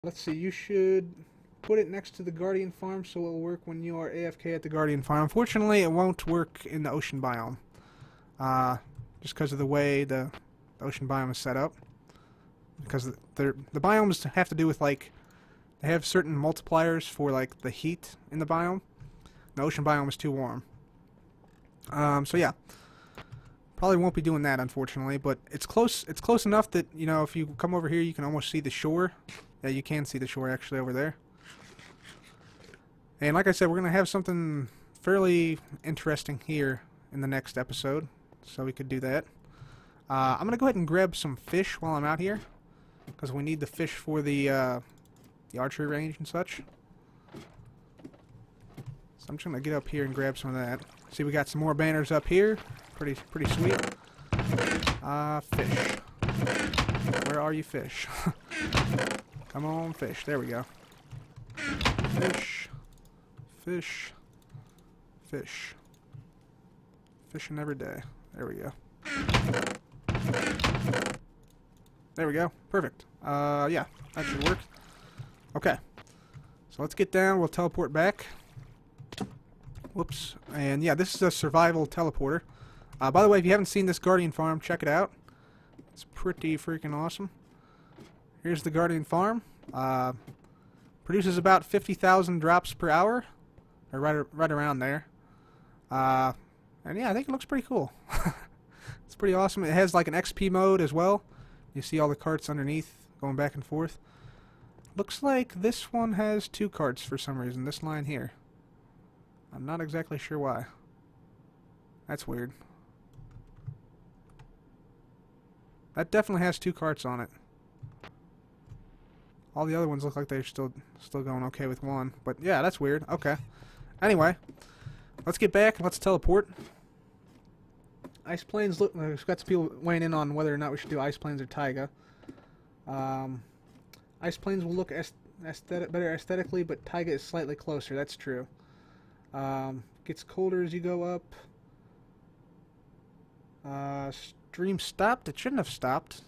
Let's see, you should put it next to the Guardian Farm so it'll work when you are AFK at the Guardian Farm. Unfortunately, it won't work in the ocean biome. Just because of the way the ocean biome is set up. Because the biomes have to do with, like, they have certain multipliers for, like, the heat in the biome. The ocean biome is too warm. So yeah. Probably won't be doing that, unfortunately, but it's close enough that, you know, if you come over here, you can almost see the shore. Yeah, you can see the shore actually over there. And like I said, we're going to have something fairly interesting here in the next episode, so we could do that. I'm going to go ahead and grab some fish while I'm out here, because we need the fish for the archery range and such. So I'm just going to get up here and grab some of that. See, we got some more banners up here. Pretty sweet. Fish. Where are you, fish? Come on, fish. There we go. Fish. Fish. Fish. Fishing every day. There we go. There we go. Perfect. Yeah, that should work. Okay. So let's get down. We'll teleport back. Whoops. And yeah, this is a survival teleporter. By the way, if you haven't seen this Guardian Farm, check it out. It's pretty freaking awesome. Here's the Guardian Farm. Produces about 50,000 drops per hour. Or right around there. And yeah, I think it looks pretty cool. It's pretty awesome. It has like an XP mode as well. You see all the carts underneath going back and forth. Looks like this one has 2 carts for some reason. This line here. I'm not exactly sure why. That's weird. That definitely has 2 carts on it. All the other ones look like they're still going okay with 1. But yeah, that's weird. Okay. Anyway, let's get back and let's teleport. Ice planes look. We've got some people weighing in on whether or not we should do ice planes or taiga. Ice planes will look better aesthetically, but taiga is slightly closer. That's true. Gets colder as you go up. Stream stopped. It shouldn't have stopped.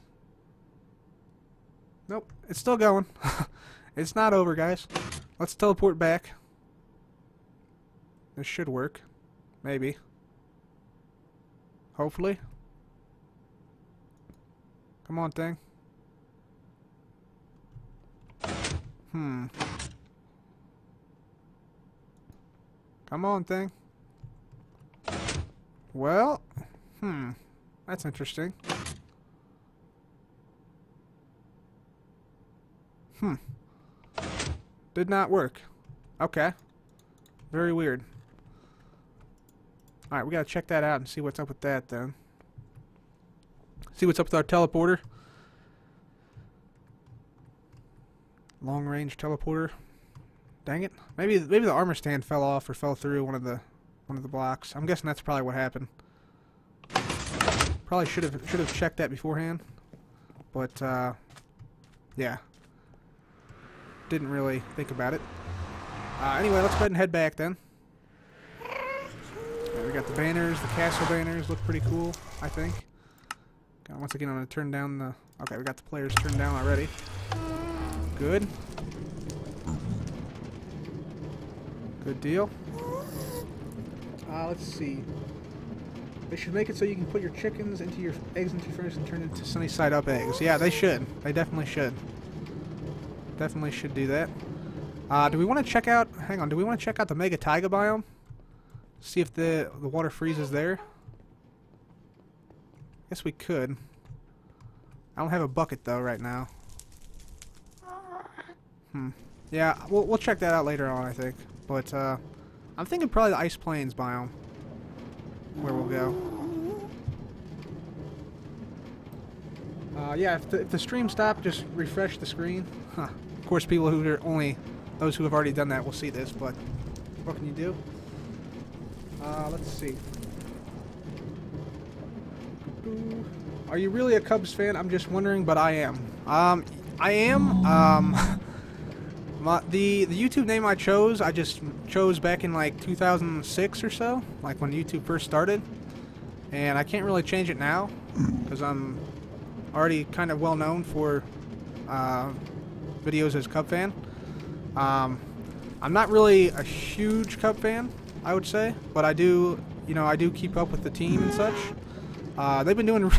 Nope, it's still going. It's not over, guys. Let's teleport back. This should work. Maybe. Hopefully. Come on, thing. Come on, thing. Well, that's interesting. Did not work. Okay. Very weird. Alright, we gotta check that out and see what's up with that then. See what's up with our teleporter. Long range teleporter. Dang it. Maybe the armor stand fell off or fell through one of the blocks. I'm guessing that's probably what happened. Probably should have checked that beforehand. But yeah. Didn't really think about it. Anyway, let's go ahead and head back then. We got the banners, the castle banners look pretty cool, I think. Once again, I'm going to turn down the... Okay, we got the players turned down already. Good. Good deal. Let's see. They should make it so you can put your chickens into your eggs into your furnace and turn into sunny side up eggs. Yeah, they should. They definitely should. Definitely should do that. Do we want to check out... Hang on, do we want to check out the Mega Taiga biome? See if the water freezes there. Guess we could. I don't have a bucket though right now. Yeah, we'll check that out later on, I think. But I'm thinking probably the Ice Plains biome where we'll go. Yeah, if the stream stopped, just refresh the screen. Huh. Of course, people who are only those who have already done that will see this, but what can you do? Let's see. Are you really a Cubs fan? I'm just wondering, but I am. I am. The YouTube name I just chose back in like 2006 or so, like when YouTube first started, and I can't really change it now because I'm already kind of well known for videos as Cub fan. I'm not really a huge Cub fan, I would say, but I do, you know, I do keep up with the team and such. They've been doing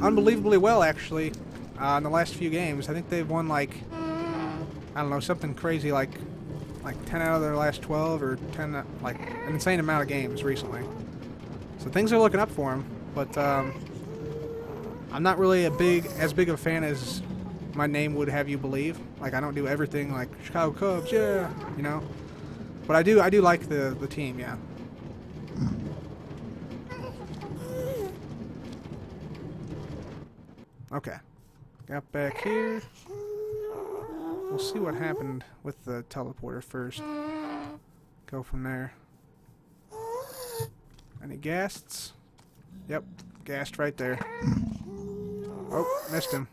unbelievably well, actually, in the last few games. I think they've won, like, I don't know, something crazy, like 10 out of their last 12, or 10, like, an insane amount of games recently. So things are looking up for them, but I'm not really as big of a fan as my name would have you believe. Like, I don't do everything like Chicago Cubs, yeah, you know. But I do like the team, yeah. Okay, got back here. We'll see what happened with the teleporter first. Go from there. Any ghasts? Yep, gassed right there. Oh, missed him.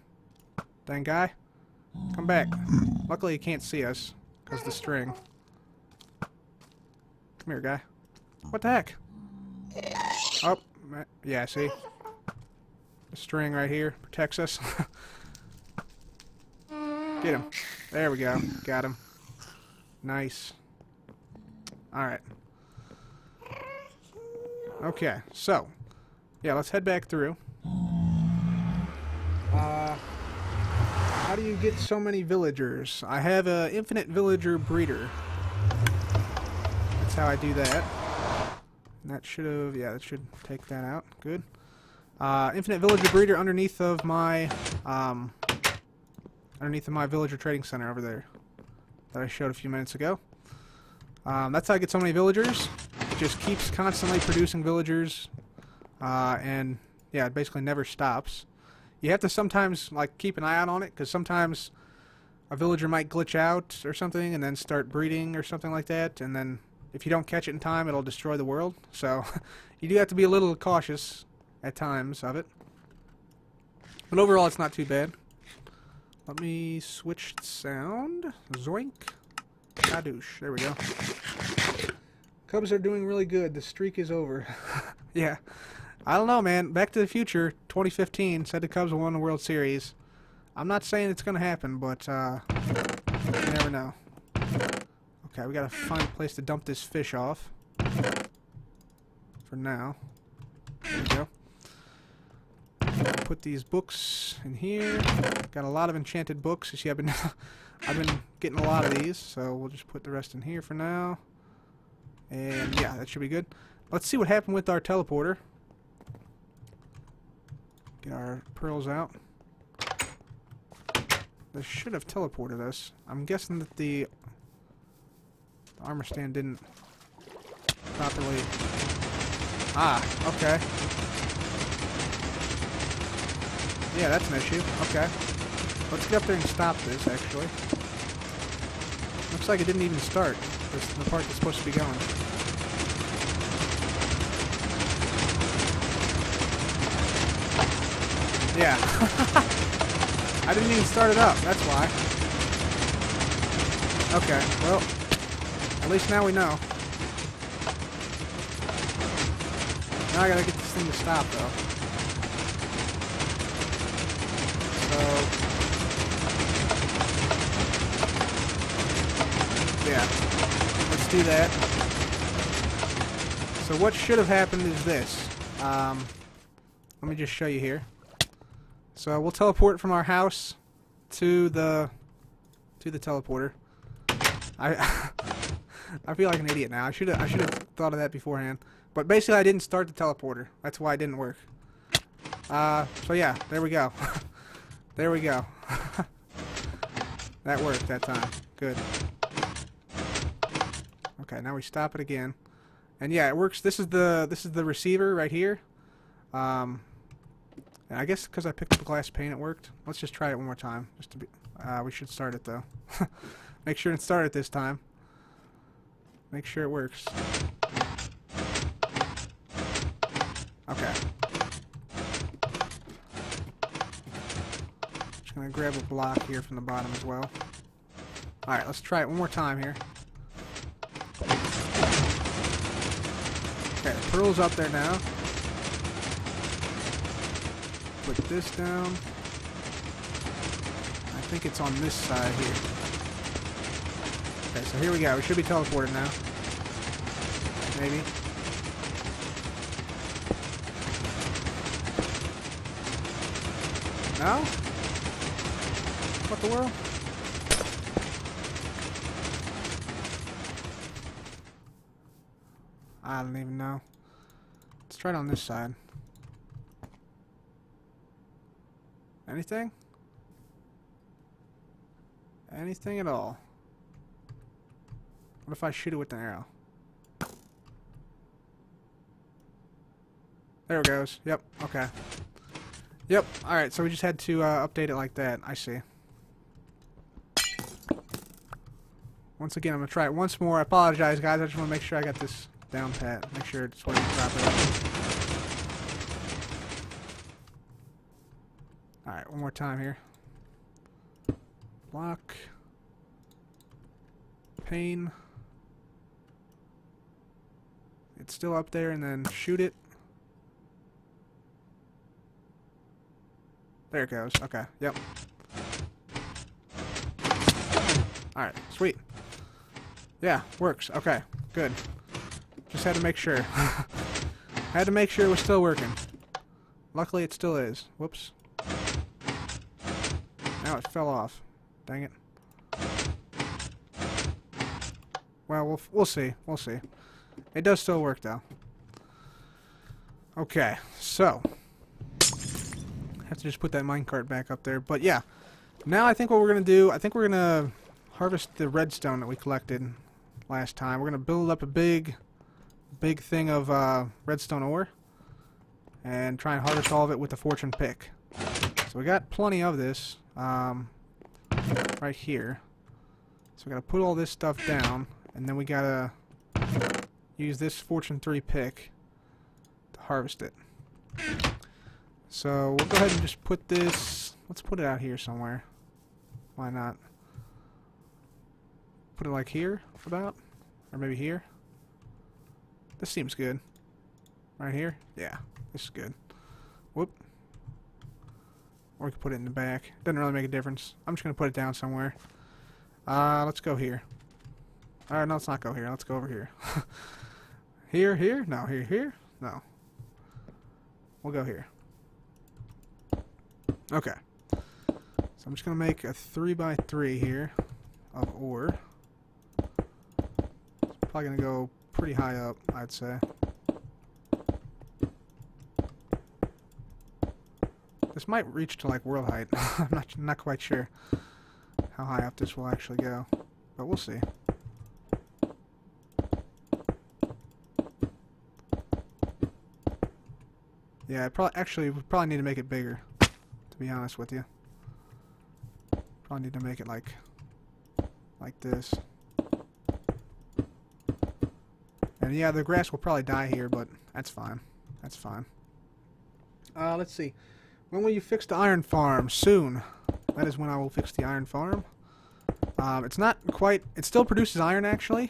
Dang guy. Come back. Luckily he can't see us, because of the string. Come here, guy. What the heck? Oh, yeah, see? The string right here protects us. Get him. There we go. Got him. Nice. Alright. Okay, so. Yeah, let's head back through. How do you get so many villagers? I have an infinite villager breeder. That's how I do that. And that should have, yeah, that should take that out. Good. Infinite villager breeder underneath of my villager trading center over there that I showed a few minutes ago. That's how I get so many villagers. It just keeps constantly producing villagers, and yeah, it basically never stops. You have to sometimes like keep an eye out on it, because sometimes a villager might glitch out or something and then start breeding or something like that, and then if you don't catch it in time, it'll destroy the world. So you do have to be a little cautious at times of it. But overall, it's not too bad. Let me switch sound. Zoink. Kadoosh. There we go. Cubs are doing really good. The streak is over. Yeah. I don't know, man. Back to the Future 2015 said the Cubs will win the World Series. I'm not saying it's going to happen, but you never know. Okay, we got to find a place to dump this fish off. For now. There we go. Put these books in here. Got a lot of enchanted books. You see, I've been getting a lot of these, so we'll just put the rest in here for now. And yeah, that should be good. Let's see what happened with our teleporter. Get our pearls out. This should have teleported us. I'm guessing that the armor stand didn't properly. Ah, okay. Yeah, that's an issue. Okay. Let's get up there and stop this, actually. Looks like it didn't even start. The part that's supposed to be going. Yeah. I didn't even start it up, that's why. Okay, well, at least now we know. Now I gotta get this thing to stop, though. So, yeah, let's do that. So what should have happened is this. Let me just show you here. So we'll teleport from our house to the teleporter. I feel like an idiot now. I should have thought of that beforehand. But basically, I didn't start the teleporter. That's why it didn't work. So yeah, there we go. There we go. That worked that time. Good. Okay, now we stop it again. And yeah, it works. This is the receiver right here. And I guess because I picked up a glass pane, it worked. Let's just try it one more time. Just to be, we should start it though. Make sure and start it this time. Make sure it works. Okay. Just gonna grab a block here from the bottom as well. Alright, let's try it one more time here. Okay, the pearl's up there now. Put this down. I think it's on this side here. Okay, so here we go. We should be teleported now. Maybe. No? What the world? I don't even know. Let's try it on this side. Anything? Anything at all? What if I shoot it with an arrow? There it goes. Yep. Okay. Yep. Alright, so we just had to update it like that. I see. Once again, I'm going to try it once more. I apologize, guys. I just want to make sure I got this down pat. Make sure it's working properly. Alright, one more time here. Block. Pane. It's still up there, and then shoot it. There it goes. Okay, yep. Alright, sweet. Yeah, works. Okay, good. Just had to make sure. Had to make sure it was still working. Luckily, it still is. Whoops. Now it fell off. Dang it. Well, we'll see. We'll see. It does still work, though. Okay, so. Have to just put that minecart back up there. But, yeah. Now I think what we're going to do, I think we're going to harvest the redstone that we collected last time. We're going to build up a big thing of redstone ore. And try and harvest all of it with the fortune pick. So we got plenty of this. Right here. So we gotta put all this stuff down, and then we gotta use this Fortune 3 pick to harvest it. So we'll go ahead and just put this, let's put it out here somewhere. Why not? Put it like here, about? Or maybe here? This seems good. Right here? Yeah, this is good. Whoop. Or we could put it in the back. Doesn't really make a difference. I'm just going to put it down somewhere. Let's go here. Alright, no, let's not go here. Let's go over here. Here? No, here? No. We'll go here. Okay. So I'm just going to make a 3x3 here of ore. It's probably going to go pretty high up, I'd say. This might reach to like world height. I'm not quite sure how high up this will actually go, but we'll see. Yeah, we probably need to make it bigger, to be honest with you. Probably need to make it like this. And yeah, the grass will probably die here, but that's fine. That's fine. Let's see. When will you fix the iron farm? Soon. That is when I will fix the iron farm. It's not quite... It still produces iron, actually.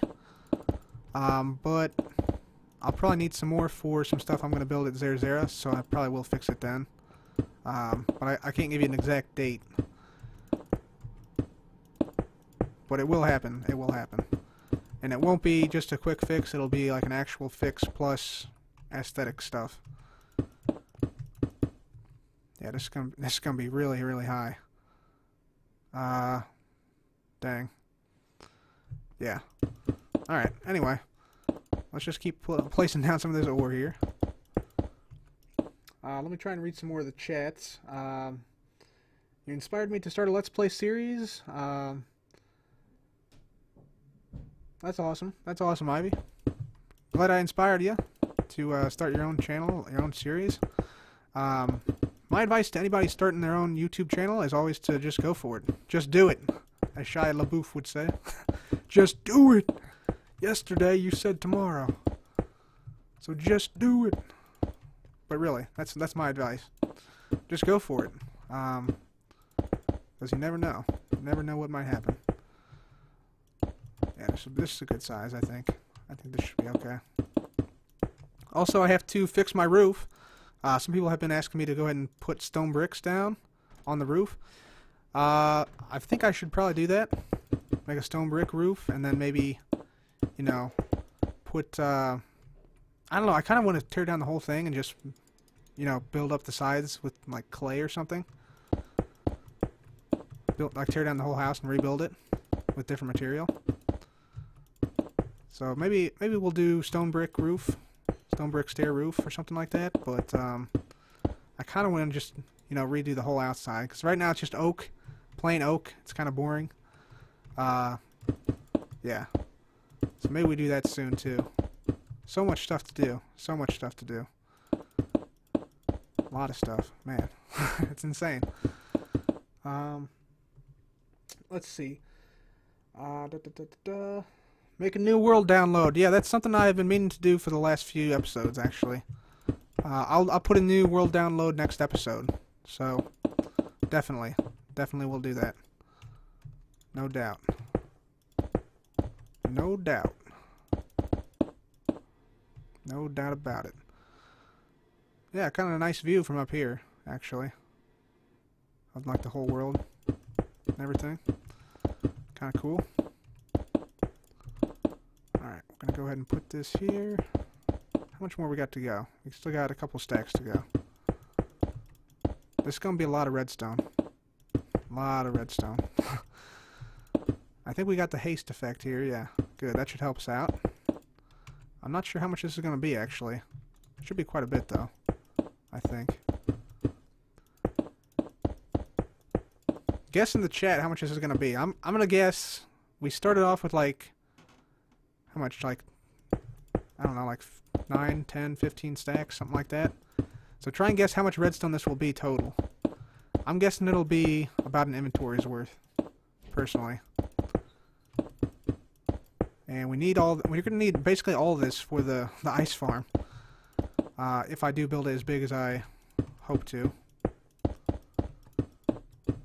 But I'll probably need some more for some stuff I'm going to build at Zerzera, so I probably will fix it then. But I can't give you an exact date. But it will happen. It will happen. And it won't be just a quick fix. It'll be like an actual fix plus aesthetic stuff. Yeah, this is gonna be really, really high. Dang. Yeah. Alright, anyway. Let's just keep placing down some of this ore here. Let me try and read some more of the chats. You inspired me to start a Let's Play series. That's awesome. That's awesome, Ivy. Glad I inspired you to start your own channel, your own series. My advice to anybody starting their own YouTube channel is always to just go for it. Just do it, as Shia LaBeouf would say. Just do it. Yesterday you said tomorrow. So just do it. But really, that's my advice. Just go for it. Because you never know. You never know what might happen. Yeah, this is a good size, I think. I think this should be okay. Also, I have to fix my roof. Some people have been asking me to go ahead and put stone bricks down on the roof. I think I should probably do that. Make a stone brick roof, and then maybe, you know, put, I don't know, I kind of want to tear down the whole thing and just, you know, build up the sides with, like, clay or something. Like, tear down the whole house and rebuild it with different material. So maybe we'll do stone brick roof, stone brick stair roof or something like that, but, I kind of want to just, you know, redo the whole outside, because right now it's just oak, plain oak. It's kind of boring. Yeah. So maybe we do that soon too. So much stuff to do. So much stuff to do. A lot of stuff, man. It's insane. Let's see. Make a new world download. Yeah, that's something I've been meaning to do for the last few episodes, actually. I'll put a new world download next episode. So, definitely we'll do that. No doubt. No doubt. No doubt about it. Yeah, kind of a nice view from up here, actually. Of like the whole world and everything. Kind of cool. Alright, we're going to go ahead and put this here. How much more we got to go? We still got a couple stacks to go. This is going to be a lot of redstone. A lot of redstone. I think we got the haste effect here, yeah. Good, that should help us out. I'm not sure how much this is going to be, actually. It should be quite a bit, though. I think. Guess in the chat how much this is going to be. I'm going to guess we started off with, like, how much, like, I don't know, like 9, 10, 15 stacks, something like that. So try and guess how much redstone this will be total. I'm guessing it'll be about an inventory's worth, personally. And we need all, we're going to need basically all of this for the ice farm. If I do build it as big as I hope to.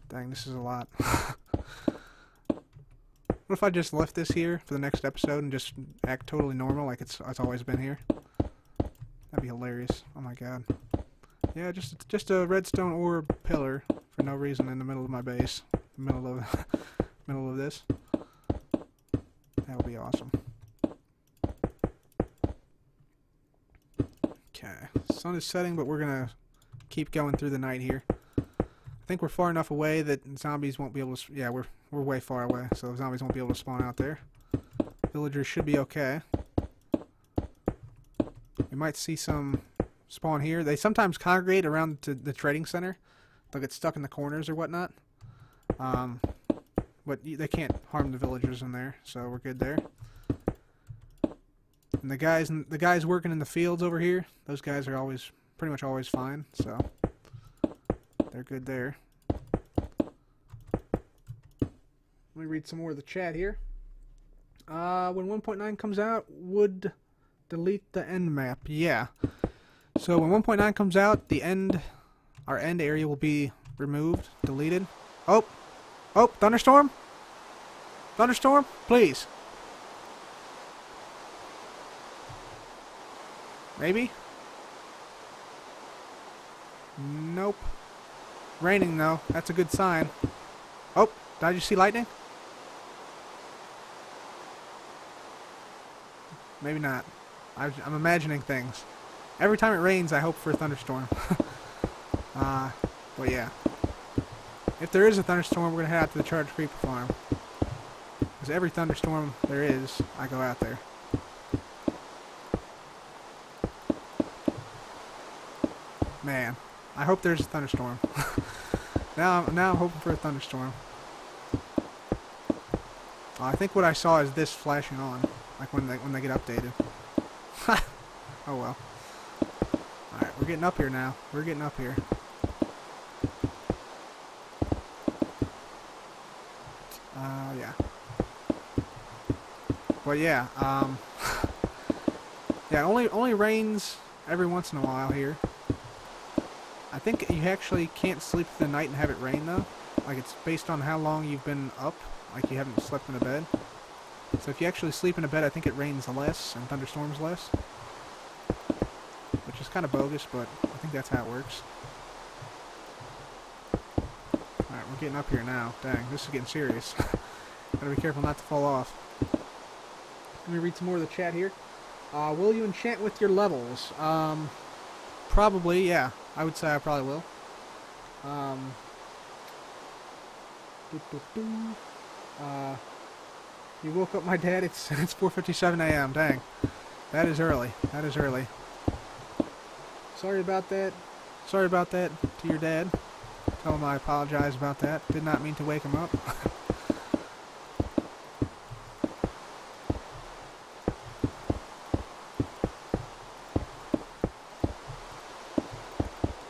Dang, this is a lot. What if I just left this here for the next episode and just act totally normal like it's always been here? That'd be hilarious. Oh my god. Yeah, just a redstone ore pillar for no reason in the middle of my base. Middle of this. That would be awesome. Okay. Sun is setting, but we're gonna keep going through the night here. I think we're far enough away that zombies won't be able to... Yeah, we're way far away, so zombies won't be able to spawn out there. Villagers should be okay. We might see some spawn here. They sometimes congregate around to the trading center. They'll get stuck in the corners or whatnot. But they can't harm the villagers in there, so we're good there. And the guys working in the fields over here, those guys are pretty much always fine, so they're good there. Let me read some more of the chat here. When 1.9 comes out, would delete the end map. Yeah. So when 1.9 comes out, our end area will be removed, deleted. Oh, Thunderstorm? Thunderstorm, please. Maybe? Nope. Raining though, that's a good sign. Oh, did you see lightning? Maybe not. I'm imagining things. Every time it rains, I hope for a thunderstorm. But yeah. If there is a thunderstorm, we're going to head out to the Charged Creeper farm. Because every thunderstorm there is, I go out there. Man, I hope there's a thunderstorm. Now I'm hoping for a thunderstorm. I think what I saw is this flashing on, like when they get updated. Oh well. Alright, we're getting up here now. We're getting up here. Yeah. But yeah, yeah, it only rains every once in a while here. I think you actually can't sleep through the night and have it rain though. Like it's based on how long you've been up, like you haven't slept in a bed. So if you actually sleep in a bed, I think it rains less and thunderstorms less. Which is kind of bogus, but I think that's how it works. Alright, we're getting up here now. Dang, this is getting serious. Gotta be careful not to fall off. Let me read some more of the chat here. Will you enchant with your levels? Probably, yeah. I would say I probably will. You woke up my dad. It's 4:57 a.m. Dang, that is early. That is early. Sorry about that. Sorry about that to your dad. Tell him I apologize about that. Did not mean to wake him up.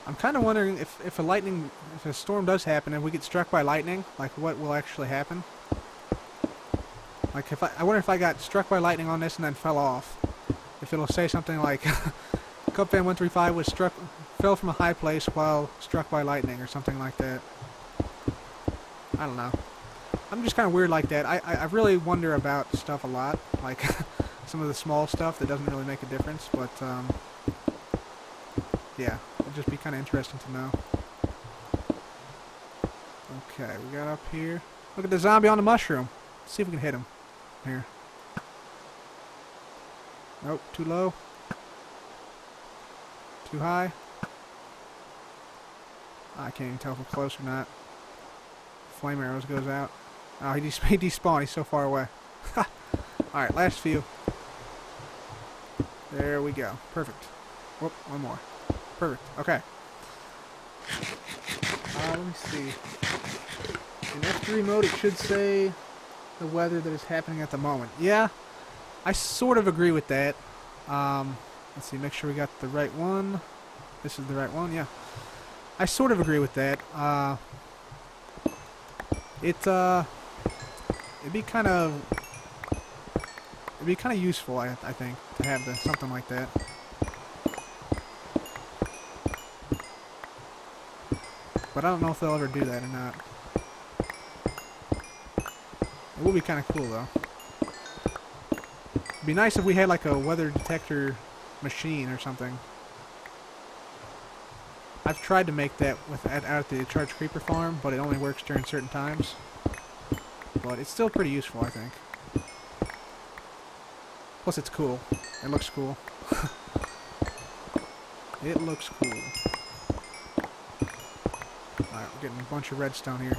I'm kind of wondering if a storm does happen and we get struck by lightning, like what will actually happen. Like I wonder if I got struck by lightning on this and then fell off. If it'll say something like Cupfan135 fell from a high place while struck by lightning or something like that. I don't know. I'm just kind of weird like that. I really wonder about stuff a lot, like some of the small stuff that doesn't really make a difference, but yeah, it'd just be kind of interesting to know. Okay, we got up here. Look at the zombie on the mushroom. Let's see if we can hit him. Here. Nope, too low. Too high. I can't even tell if we're close or not. Flame arrows goes out. Oh, he despawned. He's so far away. Alright, last few. There we go. Perfect. Whoop, one more. Perfect. Okay. Let me see. In F3 mode, it should say the weather that is happening at the moment. Yeah, I sort of agree with that. Let's see, make sure we got the right one. This is the right one, yeah. I sort of agree with that. It'd be kind of useful, I think, to have something like that. But I don't know if they'll ever do that or not. It would be kind of cool, though. It'd be nice if we had like a weather detector machine or something. I've tried to make that out at the charge creeper farm, but it only works during certain times. But it's still pretty useful, I think. Plus, it's cool. It looks cool. It looks cool. Alright, we're getting a bunch of redstone here.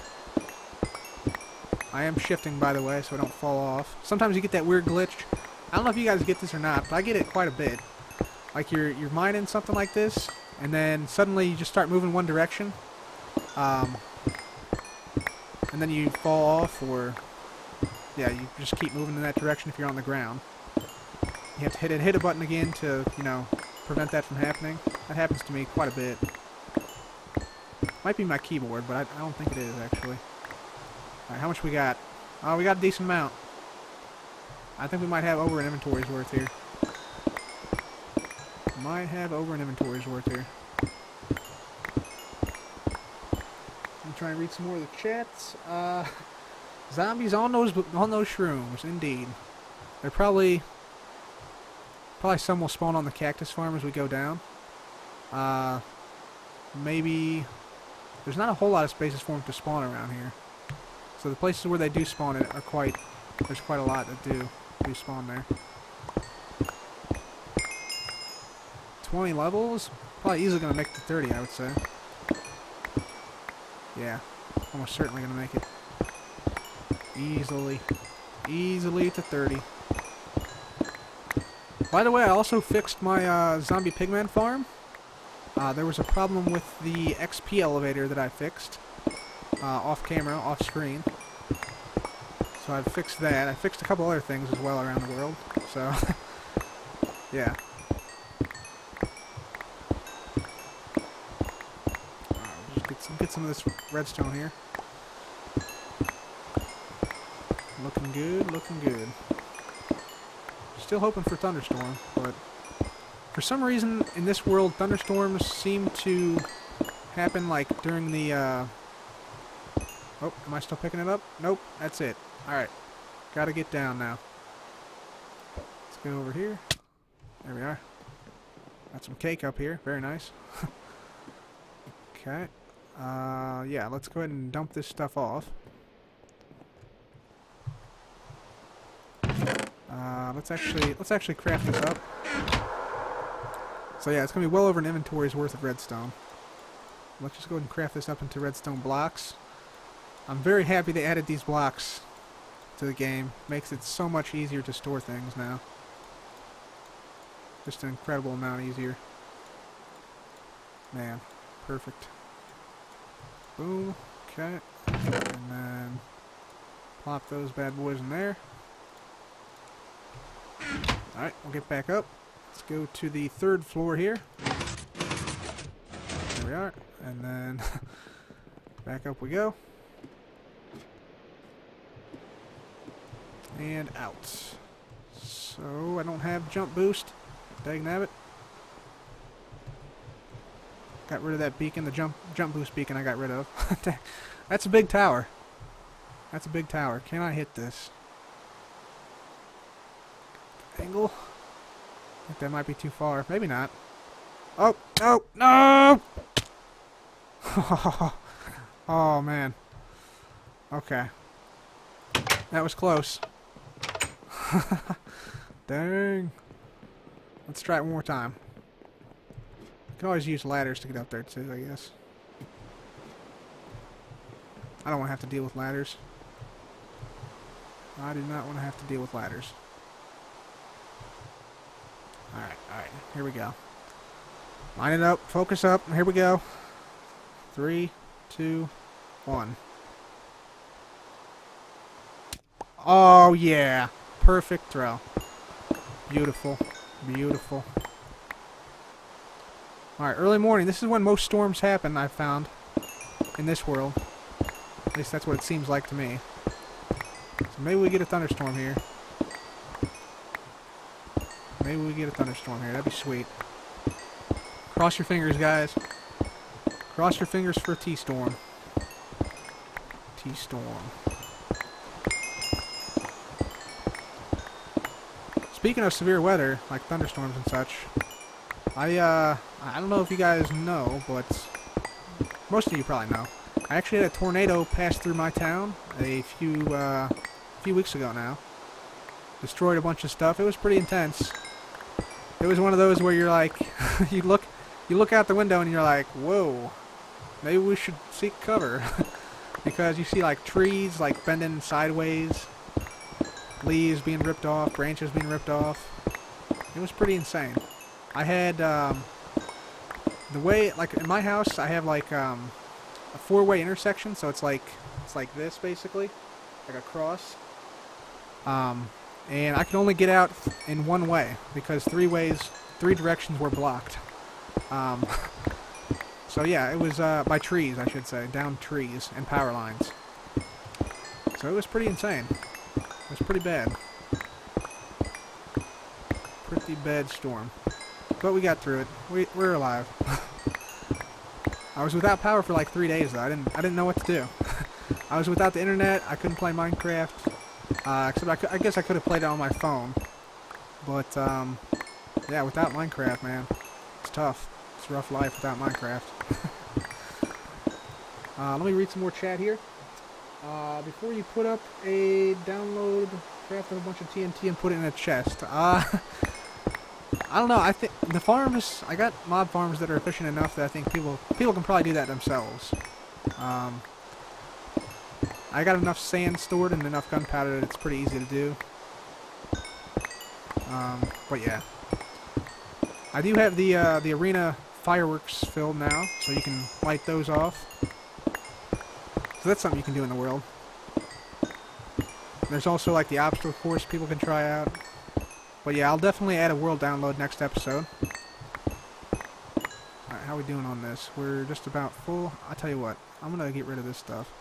I am shifting, by the way, so I don't fall off. Sometimes you get that weird glitch. I don't know if you guys get this or not, but I get it quite a bit. Like you're mining something like this, and then suddenly you just start moving one direction, and then you fall off, or yeah, you just keep moving in that direction if you're on the ground. You have to hit a button again to, you know, prevent that from happening. That happens to me quite a bit. Might be my keyboard, but I don't think it is actually. Alright, how much we got? Oh, we got a decent amount. I think we might have over an inventory's worth here. Might have over an inventory's worth here. I'm trying to read some more of the chats. Zombies on those shrooms, indeed. They're probably some will spawn on the cactus farm as we go down. Maybe there's not a whole lot of spaces for them to spawn around here. So the places where they do spawn it are there's quite a lot that do spawn there. 20 levels? Probably easily going to make it to 30, I would say. Yeah, almost certainly going to make it. Easily. Easily to 30. By the way, I also fixed my zombie pigman farm. There was a problem with the XP elevator that I fixed. Off camera, off screen. So I've fixed that. I fixed a couple other things as well around the world. So, yeah. Just get some of this redstone here. Looking good, looking good. Still hoping for Thunderstorm, but for some reason in this world, thunderstorms seem to happen like during the, oh, am I still picking it up? Nope, that's it. Alright, gotta get down now. Let's go over here. There we are. Got some cake up here, very nice. Okay. Yeah, let's go ahead and dump this stuff off. Let's actually craft this up. So yeah, it's gonna be well over an inventory's worth of redstone. Let's just go ahead and craft this up into redstone blocks. I'm very happy they added these blocks to the game. Makes it so much easier to store things now. Just an incredible amount easier. Man, perfect. Boom. Okay. And then plop those bad boys in there. Alright, we'll get back up. Let's go to the 3rd floor here. There we are. And then back up we go. And out. So, I don't have jump boost. Dagnabbit. Got rid of that beacon, the jump boost beacon I got rid of. That's a big tower. That's a big tower. Can I hit this? Angle? I think that might be too far. Maybe not. Oh, no, no! Oh, man. Okay. That was close. Dang. Let's try it one more time. You can always use ladders to get up there too, I guess. I don't want to have to deal with ladders. I do not want to have to deal with ladders. Alright, alright. Here we go. Line it up. Focus up. Here we go. 3, 2, 1. Oh, yeah. Perfect throw. Beautiful. Beautiful. Alright, early morning. This is when most storms happen, I've found. In this world. At least that's what it seems like to me. So maybe we get a thunderstorm here. Maybe we get a thunderstorm here. That'd be sweet. Cross your fingers, guys. Cross your fingers for a T-storm. T-storm. Speaking of severe weather, like thunderstorms and such, I don't know if you guys know, but most of you probably know. I actually had a tornado pass through my town a few weeks ago now. Destroyed a bunch of stuff. It was pretty intense. It was one of those where you're like, you look out the window and you're like, whoa, maybe we should seek cover. Because you see like trees like bending sideways, leaves being ripped off, branches being ripped off. It was pretty insane. I had, the way, like in my house, I have like a 4-way intersection, so it's like this basically, like a cross. And I could only get out in one way because 3 directions were blocked. So yeah, it was by trees, I should say, down trees and power lines. So it was pretty insane. It was pretty bad. Pretty bad storm. But we got through it. We're alive. I was without power for like 3 days though. I didn't know what to do. I was without the internet. I couldn't play Minecraft. Except I guess I could have played it on my phone. But yeah, without Minecraft, man, it's tough. It's a rough life without Minecraft. Let me read some more chat here. Before you put up a download, craft a bunch of TNT and put it in a chest. I don't know. I think the farms, I got mob farms that are efficient enough that I think people can probably do that themselves. I got enough sand stored and enough gunpowder that it's pretty easy to do. But yeah, I do have the arena fireworks filled now, so you can light those off. So that's something you can do in the world. There's also like the obstacle course people can try out. But yeah, I'll definitely add a world download next episode. Alright, how are we doing on this? We're just about full. I'll tell you what, I'm gonna get rid of this stuff.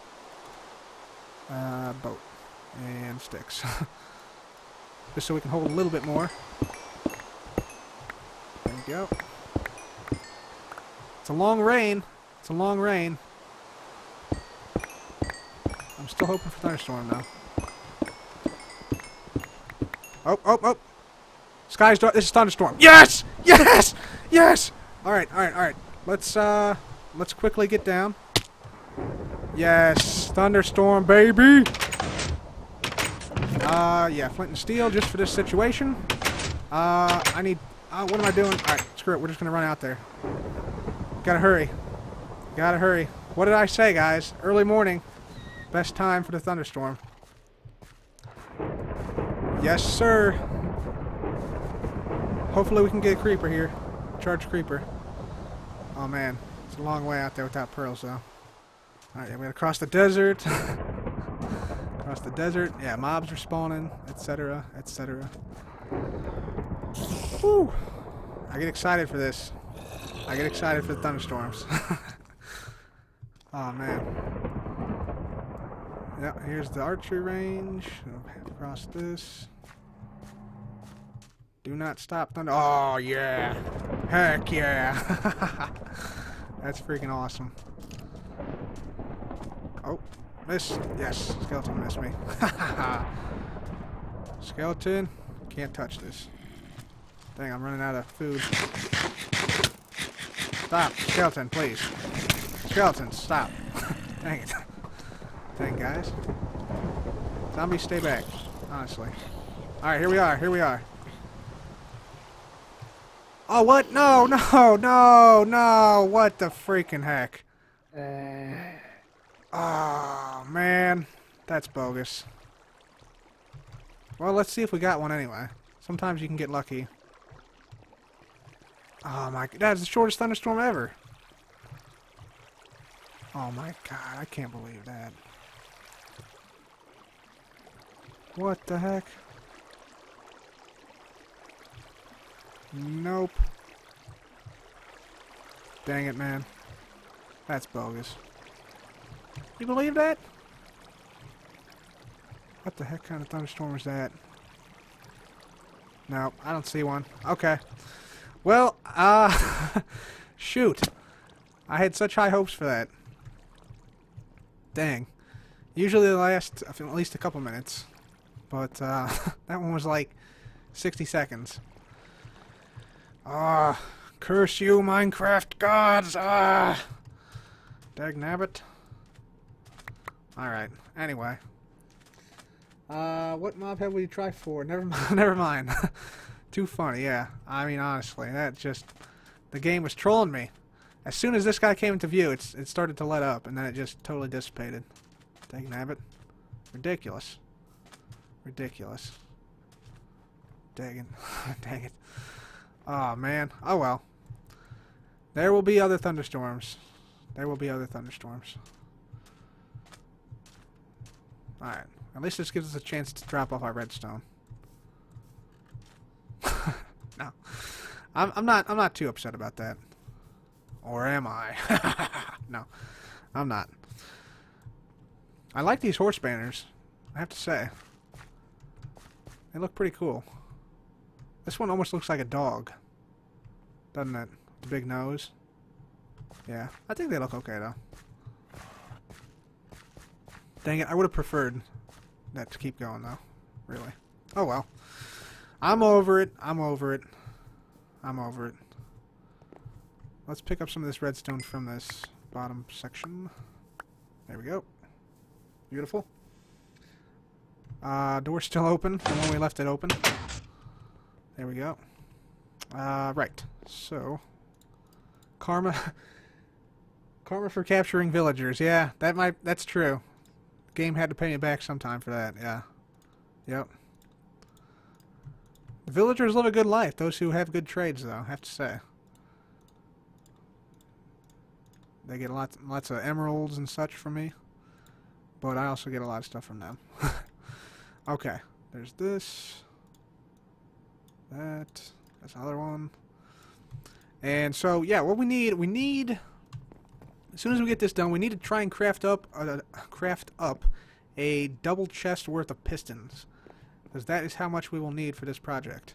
Boat. And sticks. Just so we can hold a little bit more. There we go. It's a long rain. It's a long rain. I'm still hoping for thunderstorm though. Oh, oh, oh! Sky's dark. This is thunderstorm. Yes! Yes! Yes! Alright, alright, alright. Let's quickly get down. Yes, Thunderstorm, baby! Yeah, flint and steel just for this situation. I need... what am I doing? Alright, screw it, we're just gonna run out there. Gotta hurry. Gotta hurry. What did I say, guys? Early morning. Best time for the thunderstorm. Yes, sir. Hopefully we can get a creeper here. Charge creeper. Oh, man. It's a long way out there without pearls, though. Alright, yeah, we gotta cross the desert. Across the desert. Yeah, mobs are spawning, etc., etc. Whew. I get excited for this. I get excited for the thunderstorms. Oh, man. Yep, here's the archery range. Across this. Do not stop thunder. Oh, yeah. Heck yeah. That's freaking awesome. Oh. Miss. Yes. Skeleton missed me. Skeleton. Can't touch this. Dang, I'm running out of food. Stop. Skeleton, please. Skeleton, stop. Dang it. Dang, guys. Zombies, stay back. Honestly. Alright, here we are. Here we are. Oh, what? No, no, no, no. What the freaking heck? Oh, man. That's bogus. Well, let's see if we got one anyway. Sometimes you can get lucky. Oh, my... That's the shortest thunderstorm ever. Oh, my God. I can't believe that. What the heck? Nope. Dang it, man. That's bogus. You believe that? What the heck kind of thunderstorm is that? No, I don't see one. Okay. Well, shoot. I had such high hopes for that. Dang. Usually they last at least a couple minutes. But, that one was like 60 seconds. Ah, curse you, Minecraft gods! Ah! Dagnabbit. Alright, anyway. What mob have we tried for? Never mind. Never mind. Too funny, yeah. I mean, honestly, that just... The game was trolling me. As soon as this guy came into view, it started to let up, and then it just totally dissipated. Dagnabbit. Ridiculous. Ridiculous. Dang it. Dang it. Oh, man. Oh, well. There will be other thunderstorms. There will be other thunderstorms. Alright. At least this gives us a chance to drop off our redstone. No. I'm not too upset about that. Or am I? No. I'm not. I like these horse banners, I have to say. They look pretty cool. This one almost looks like a dog. Doesn't it? The big nose. Yeah. I think they look okay, though. Dang it, I would have preferred that to keep going, though. Really. Oh, well. I'm over it. I'm over it. I'm over it. Let's pick up some of this redstone from this bottom section. There we go. Beautiful. Door's still open from when we left it open. There we go. Right. So, karma. Karma for capturing villagers. Yeah, that's true. The game had to pay me back sometime for that. Yeah. Yep. The villagers live a good life. Those who have good trades, though, I have to say. They get lots of emeralds and such from me. But I also get a lot of stuff from them. Okay. There's this. That's another one. And so, yeah, what we need, as soon as we get this done, we need to try and craft up a double chest worth of pistons. Because that is how much we will need for this project.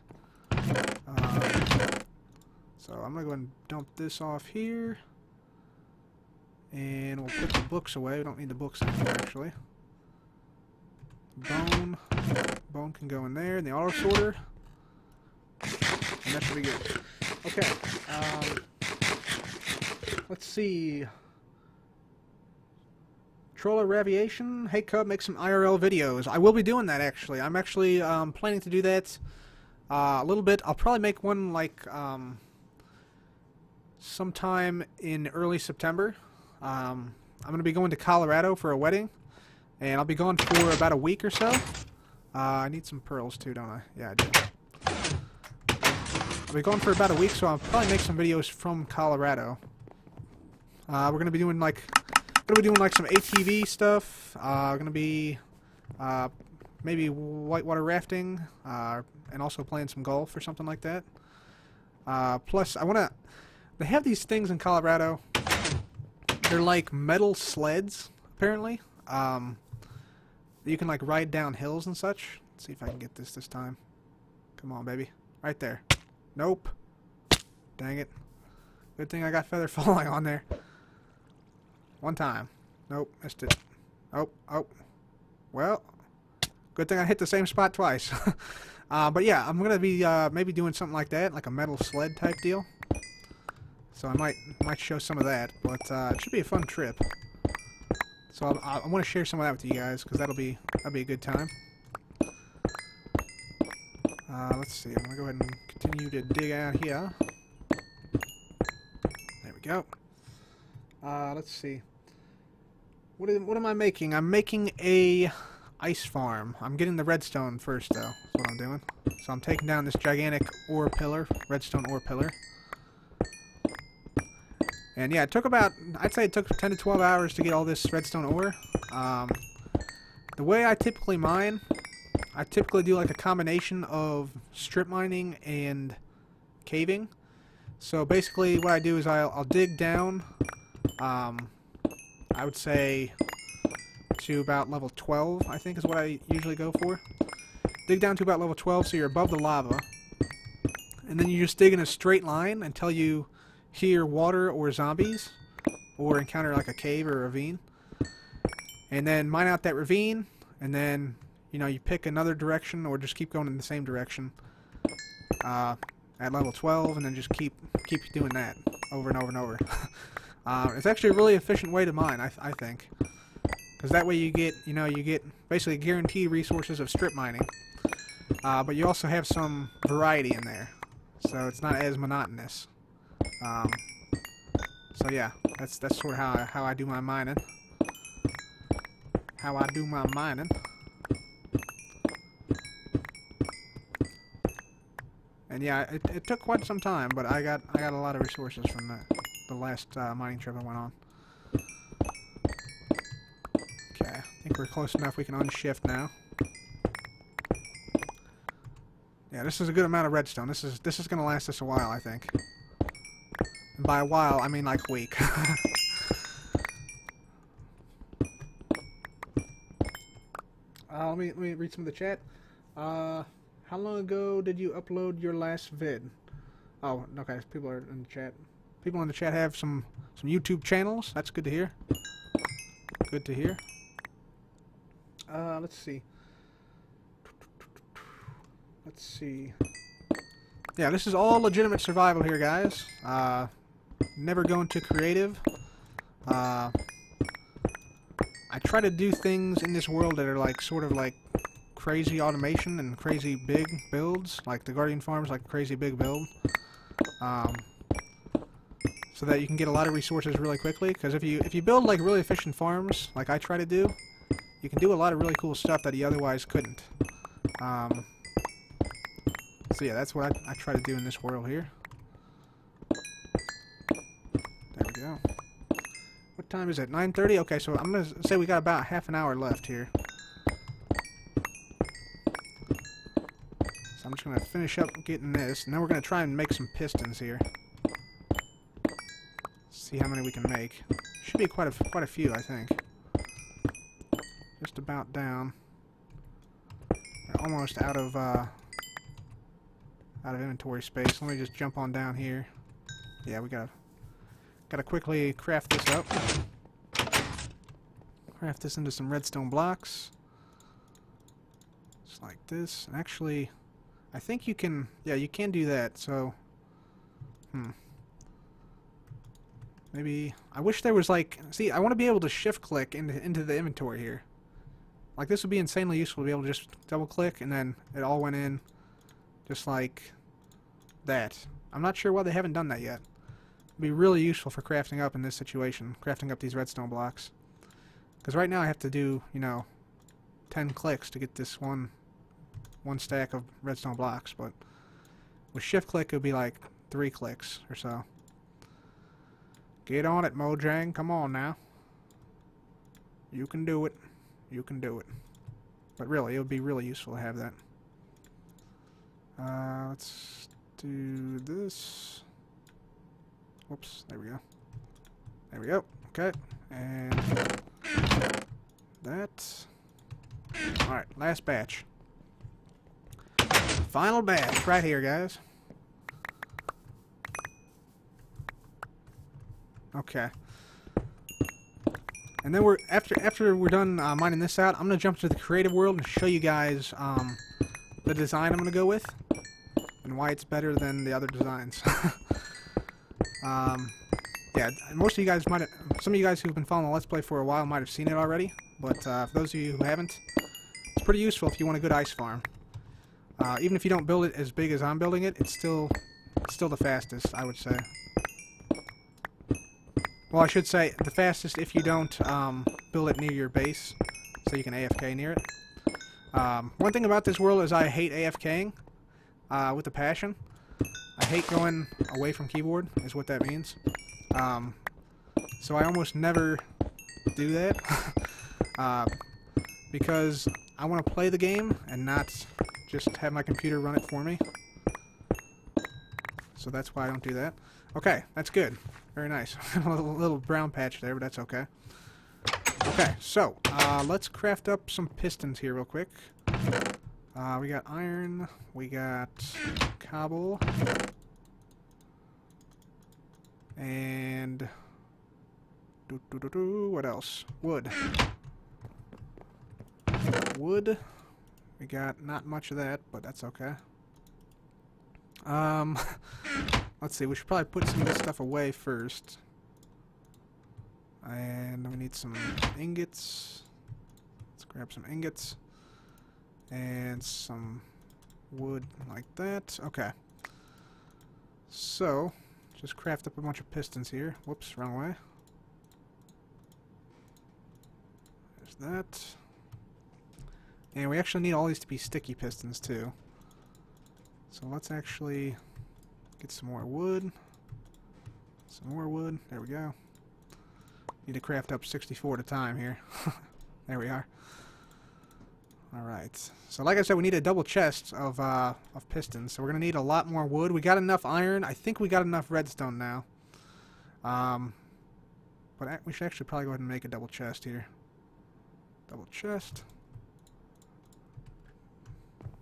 So I'm going to go and dump this off here. And we'll put the books away. We don't need the books anymore, actually. Bone can go in there. In the auto sorter. And that should be good. Okay. Let's see. Controller Raviation. Hey Cub, make some IRL videos. I will be doing that actually. I'm actually planning to do that a little bit. I'll probably make one like sometime in early September. I'm going to be going to Colorado for a wedding, and I'll be gone for about a week or so. I need some pearls too, don't I? Yeah, I do. I'll be gone for about a week, so I'll probably make some videos from Colorado. We're going to be doing like some ATV stuff. Going to be maybe whitewater rafting, and also playing some golf or something like that. Plus, they have these things in Colorado. They're like metal sleds, apparently. You can like ride down hills and such. Let's see if I can get this time. Come on, baby. Right there. Nope. Dang it. Good thing I got feather falling on there. One time. Nope, missed it. Oh. Well, good thing I hit the same spot twice. But yeah, I'm gonna be maybe doing something like that, like a metal sled type deal. So I might show some of that, but it should be a fun trip. So I want to share some of that with you guys because that'll be a good time. Let's see. I'm gonna go ahead and continue to dig out here. There we go. Let's see. What am I making? I'm making a ice farm. I'm getting the redstone first, though. That's what I'm doing. So I'm taking down this gigantic ore pillar, redstone ore pillar. And yeah, it took I'd say it took 10 to 12 hours to get all this redstone ore. The way I typically mine, I typically do like a combination of strip mining and caving. So basically what I do is I'll dig down, I would say to about level 12, I think is what I usually go for. Dig down to about level 12 so you're above the lava. And then you just dig in a straight line until you hear water or zombies, or encounter like a cave or a ravine, and then mine out that ravine, and then you pick another direction or just keep going in the same direction at level 12, and then just keep doing that over and over and over. It's actually a really efficient way to mine, I think, because that way you get basically guaranteed resources of strip mining, but you also have some variety in there, so it's not as monotonous. So yeah, that's sort of how I do my mining. And yeah, it took quite some time, but I got a lot of resources from the last mining trip I went on. Okay, I think we're close enough. We can unshift now. Yeah, this is a good amount of redstone. This is gonna last us a while, I think. And by a while, I mean like a week. Let me read some of the chat. How long ago did you upload your last vid? Oh, okay. People are in the chat. People in the chat have some YouTube channels. That's good to hear. Good to hear. Let's see. Let's see. Yeah, this is all legitimate survival here, guys. Never going to creative. I try to do things in this world that are like sort of like crazy automation and crazy big builds, like the Guardian Farm's like a crazy big build, so that you can get a lot of resources really quickly. Because if you build like really efficient farms, like I try to do, you can do a lot of really cool stuff that you otherwise couldn't. So yeah, that's what I try to do in this world here. There we go. What time is it? 9:30? Okay, so I'm going to say we got about half an hour left here. So I'm just going to finish up getting this, and then we're going to try and make some pistons here. See how many we can make. Should be quite a few, I think. Just about down. We're almost out of inventory space. Let me just jump on down here. Yeah, we gotta quickly craft this up. Craft this into some redstone blocks. Just like this. And actually, I think you can, yeah, you can do that, so, Maybe... I wish there was like... See, I want to be able to shift-click into the inventory here. Like, this would be insanely useful to be able to just double-click, and then it all went in just like that. I'm not sure why they haven't done that yet. It'd be really useful for crafting up in this situation, crafting up these redstone blocks. Because right now I have to do, you know, 10 clicks to get this one stack of redstone blocks, but with shift-click it would be like 3 clicks or so. Get on it, Mojang. Come on now. You can do it. You can do it. But really, it would be really useful to have that. Let's do this. Whoops. There we go. There we go. Okay. And that. Alright, last batch. Final batch right here, guys. Okay. And then after we're done mining this out, I'm gonna jump to the creative world and show you guys the design I'm gonna go with and why it's better than the other designs. Yeah, most of you guys some of you guys who've been following the Let's Play for a while might have seen it already, but for those of you who haven't, it's pretty useful if you want a good ice farm. Even if you don't build it as big as I'm building it, it's still the fastest, I would say. Well, I should say the fastest if you don't build it near your base, so you can AFK near it. One thing about this world is I hate AFKing with a passion. I hate going away from keyboard, is what that means. So I almost never do that because I want to play the game and not just have my computer run it for me. So that's why I don't do that. Okay, that's good. Very nice. A little brown patch there, but that's okay. Okay, so let's craft up some pistons here real quick. We got iron, we got cobble, and what else? Wood. Wood. We got not much of that, but that's okay. Let's see, we should probably put some of this stuff away first. And we need some ingots. Let's grab some ingots. And some wood like that. Okay. So, just craft up a bunch of pistons here. Whoops, wrong way. There's that. And we actually need all these to be sticky pistons too. So let's actually get some more wood. Some more wood. There we go. Need to craft up 64 at a time here. There we are. Alright. So like I said, we need a double chest of pistons. So we're going to need a lot more wood. We got enough iron. I think we got enough redstone now. But we should actually probably go ahead and make a double chest here. Double chest.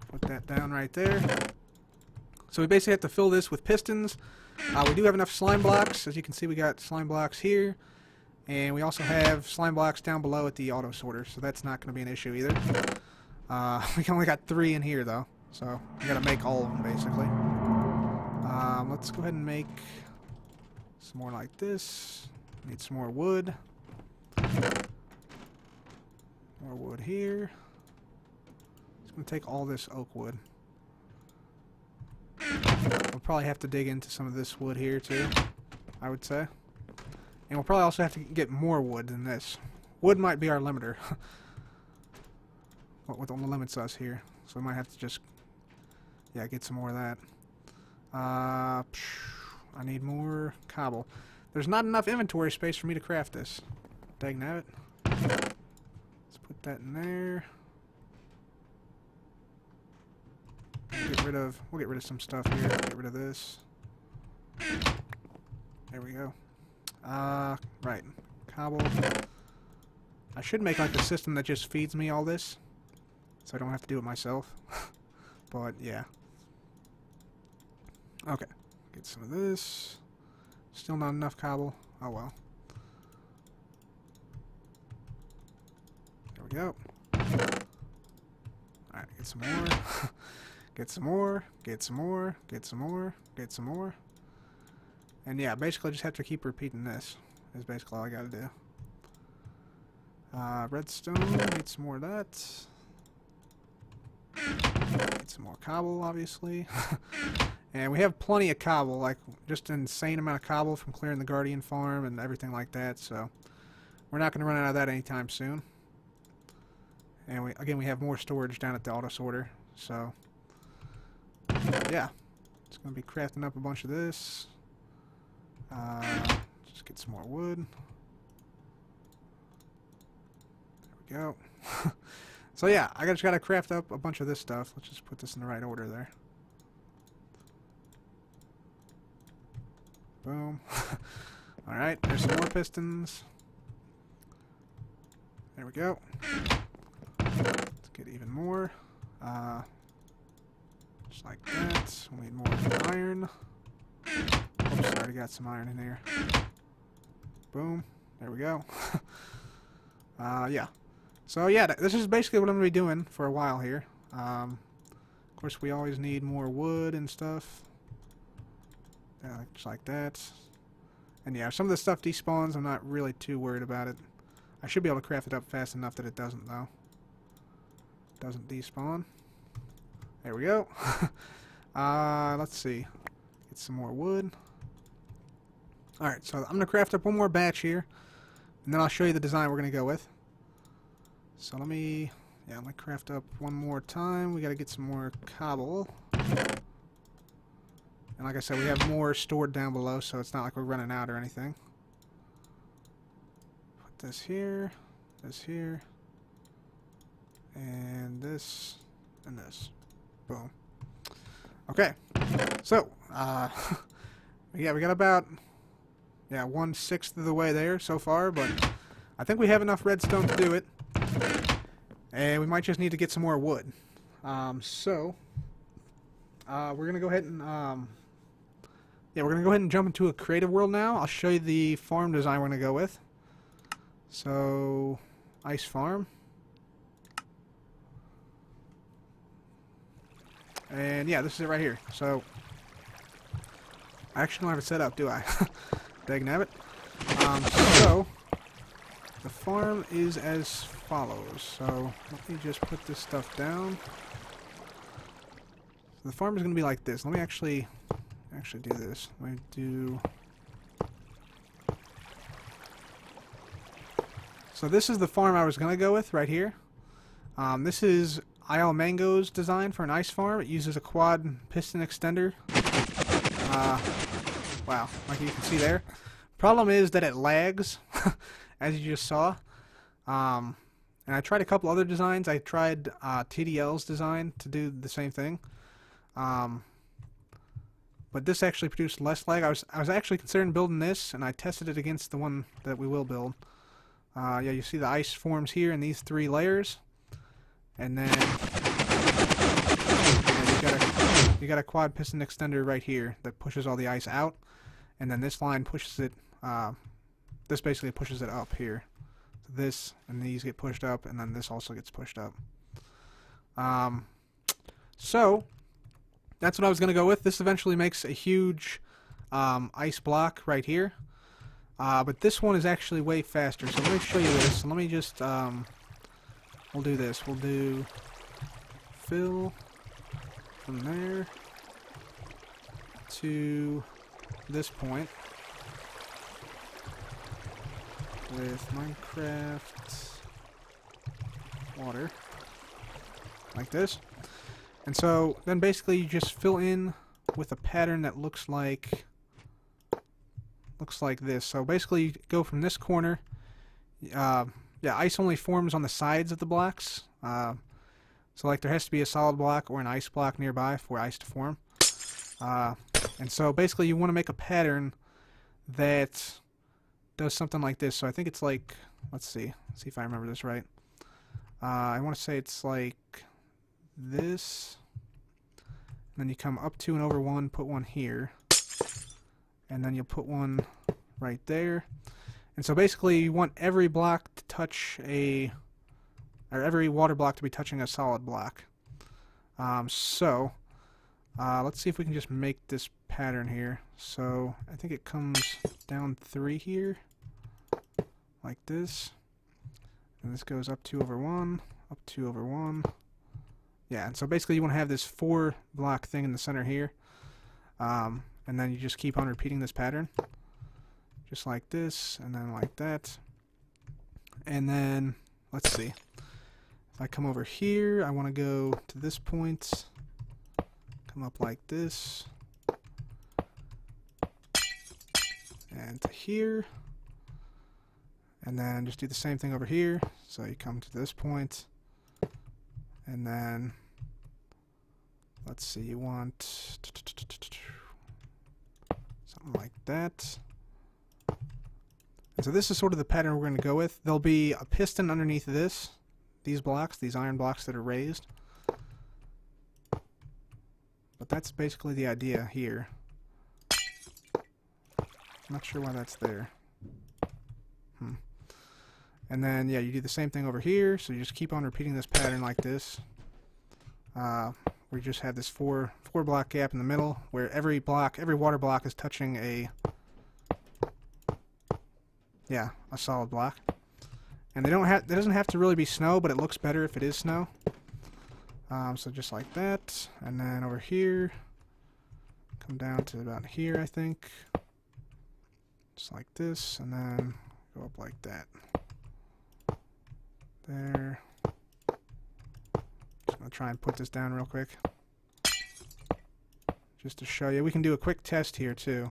Put that down right there. So we basically have to fill this with pistons. We do have enough slime blocks. As you can see, we got slime blocks here. And we also have slime blocks down below at the auto sorter. So that's not going to be an issue either. We only got 3 in here, though. So we got to make all of them, basically. Let's go ahead and make some more like this. Need some more wood. More wood here. It's going to take all this oak wood. We'll probably have to dig into some of this wood here too, I would say. And we'll probably also have to get more wood than this. Wood might be our limiter. What only limits us here. So we might have to just, yeah, get some more of that. I need more cobble. There's not enough inventory space for me to craft this. Dagnabbit. Let's put that in there. We'll get rid of some stuff here. Get rid of this. There we go. Right. Cobble. I should make like a system that just feeds me all this, so I don't have to do it myself. But yeah. Okay. Get some of this. Still not enough cobble. Oh well. There we go. Alright, get some more. Get some more, get some more, get some more, get some more. And yeah, basically I just have to keep repeating this. Is basically all I gotta do. Redstone, need some more of that. Need some more cobble, obviously. And we have plenty of cobble, like just an insane amount of cobble from clearing the Guardian farm and everything like that, so we're not going to run out of that anytime soon. And we have more storage down at the auto sorter, so yeah. Just going to be crafting up a bunch of this. Just get some more wood. There we go. So yeah, I just got to craft up a bunch of this stuff. Let's just put this in the right order there. Boom. Alright, there's some more pistons. There we go. Let's get even more. Just like that. We need more iron. Oops, already got some iron in there. Boom. There we go. Yeah. So yeah, this is basically what I'm going to be doing for a while here. Of course, we always need more wood and stuff. Yeah, just like that. And yeah, if some of the stuff despawns, I'm not really too worried about it. I should be able to craft it up fast enough that it doesn't, though. Doesn't despawn. There we go. Let's see. Get some more wood. Alright, so I'm going to craft up one more batch here. And then I'll show you the design we're going to go with. So let me craft up one more time. We got to get some more cobble. And like I said, we have more stored down below, so it's not like we're running out or anything. Put this here, and this, and this. Boom. Okay. So, yeah, we got about, 1/6 of the way there so far, but I think we have enough redstone to do it. And we might just need to get some more wood. We're going to go ahead and, we're going to go ahead and jump into a creative world now. I'll show you the farm design we're going to go with. So, ice farm. And yeah, this is it right here. So, I actually don't have it set up, do I? Dagnabbit. So, the farm is as follows. So, let me just put this stuff down. So the farm is going to be like this. Let me actually do this. Let me do... So this is the farm I was going to go with right here. This is Isle Mango's design for an ice farm. It uses a quad piston extender. Wow, like you can see there. Problem is that it lags, as you just saw. And I tried a couple other designs. I tried TDL's design to do the same thing. But this actually produced less lag. I was actually considering building this, and I tested it against the one that we will build. Yeah, you see the ice forms here in these 3 layers, and then you got a quad piston extender right here that pushes all the ice out, and then this line pushes it. This basically pushes it up here. So this and these get pushed up, and then this also gets pushed up. So that's what I was going to go with. This eventually makes a huge ice block right here. But this one is actually way faster. So let me show you this. Let me just, we'll do this. We'll do fill from there to this point with Minecraft water, like this. And so then basically you just fill in with a pattern that looks like this. So basically you go from this corner. Yeah, ice only forms on the sides of the blocks. So like there has to be a solid block or an ice block nearby for ice to form. And so basically you want to make a pattern that does something like this. So I think it's like, let's see if I remember this right. I want to say it's like this, and then you come up to and over one, put one here, and then you'll put one right there. And so basically you want every block to touch every water block to be touching a solid block. So Let's see if we can just make this pattern here. So I think it comes down 3 here, like this. And this goes up 2 over 1, up 2 over 1. Yeah, and so basically you want to have this 4 block thing in the center here. And then you just keep on repeating this pattern. Just like this, and then like that. And then, let's see. If I come over here, I want to go to this point. Come up like this. And to here. And then just do the same thing over here. So you come to this point. And then, let's see, you want something like that. And so this is sort of the pattern we're going to go with. There'll be a piston underneath these blocks, these iron blocks that are raised. But that's basically the idea here. I'm not sure why that's there. And then, yeah, you do the same thing over here. So you just keep on repeating this pattern like this. We just have this four block gap in the middle where every water block is touching a solid block. And it doesn't have to really be snow, but it looks better if it is snow. So just like that, and then over here, come down to about here, I think. Just like this, and then go up like that. There. Just gonna try and put this down real quick. Just to show you. We can do a quick test here too.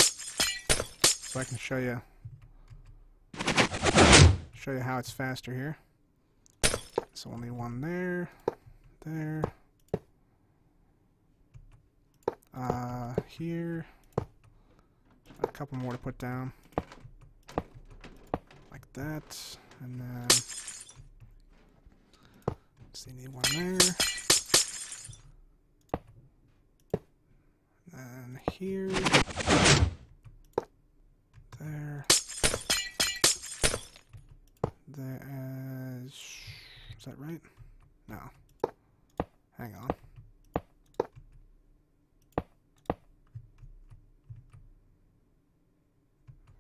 So I can show you how it's faster here. So only one there. There. Here. A couple more to put down. Like that. And then you need one there. And then here. There. There is that right? No. Hang on.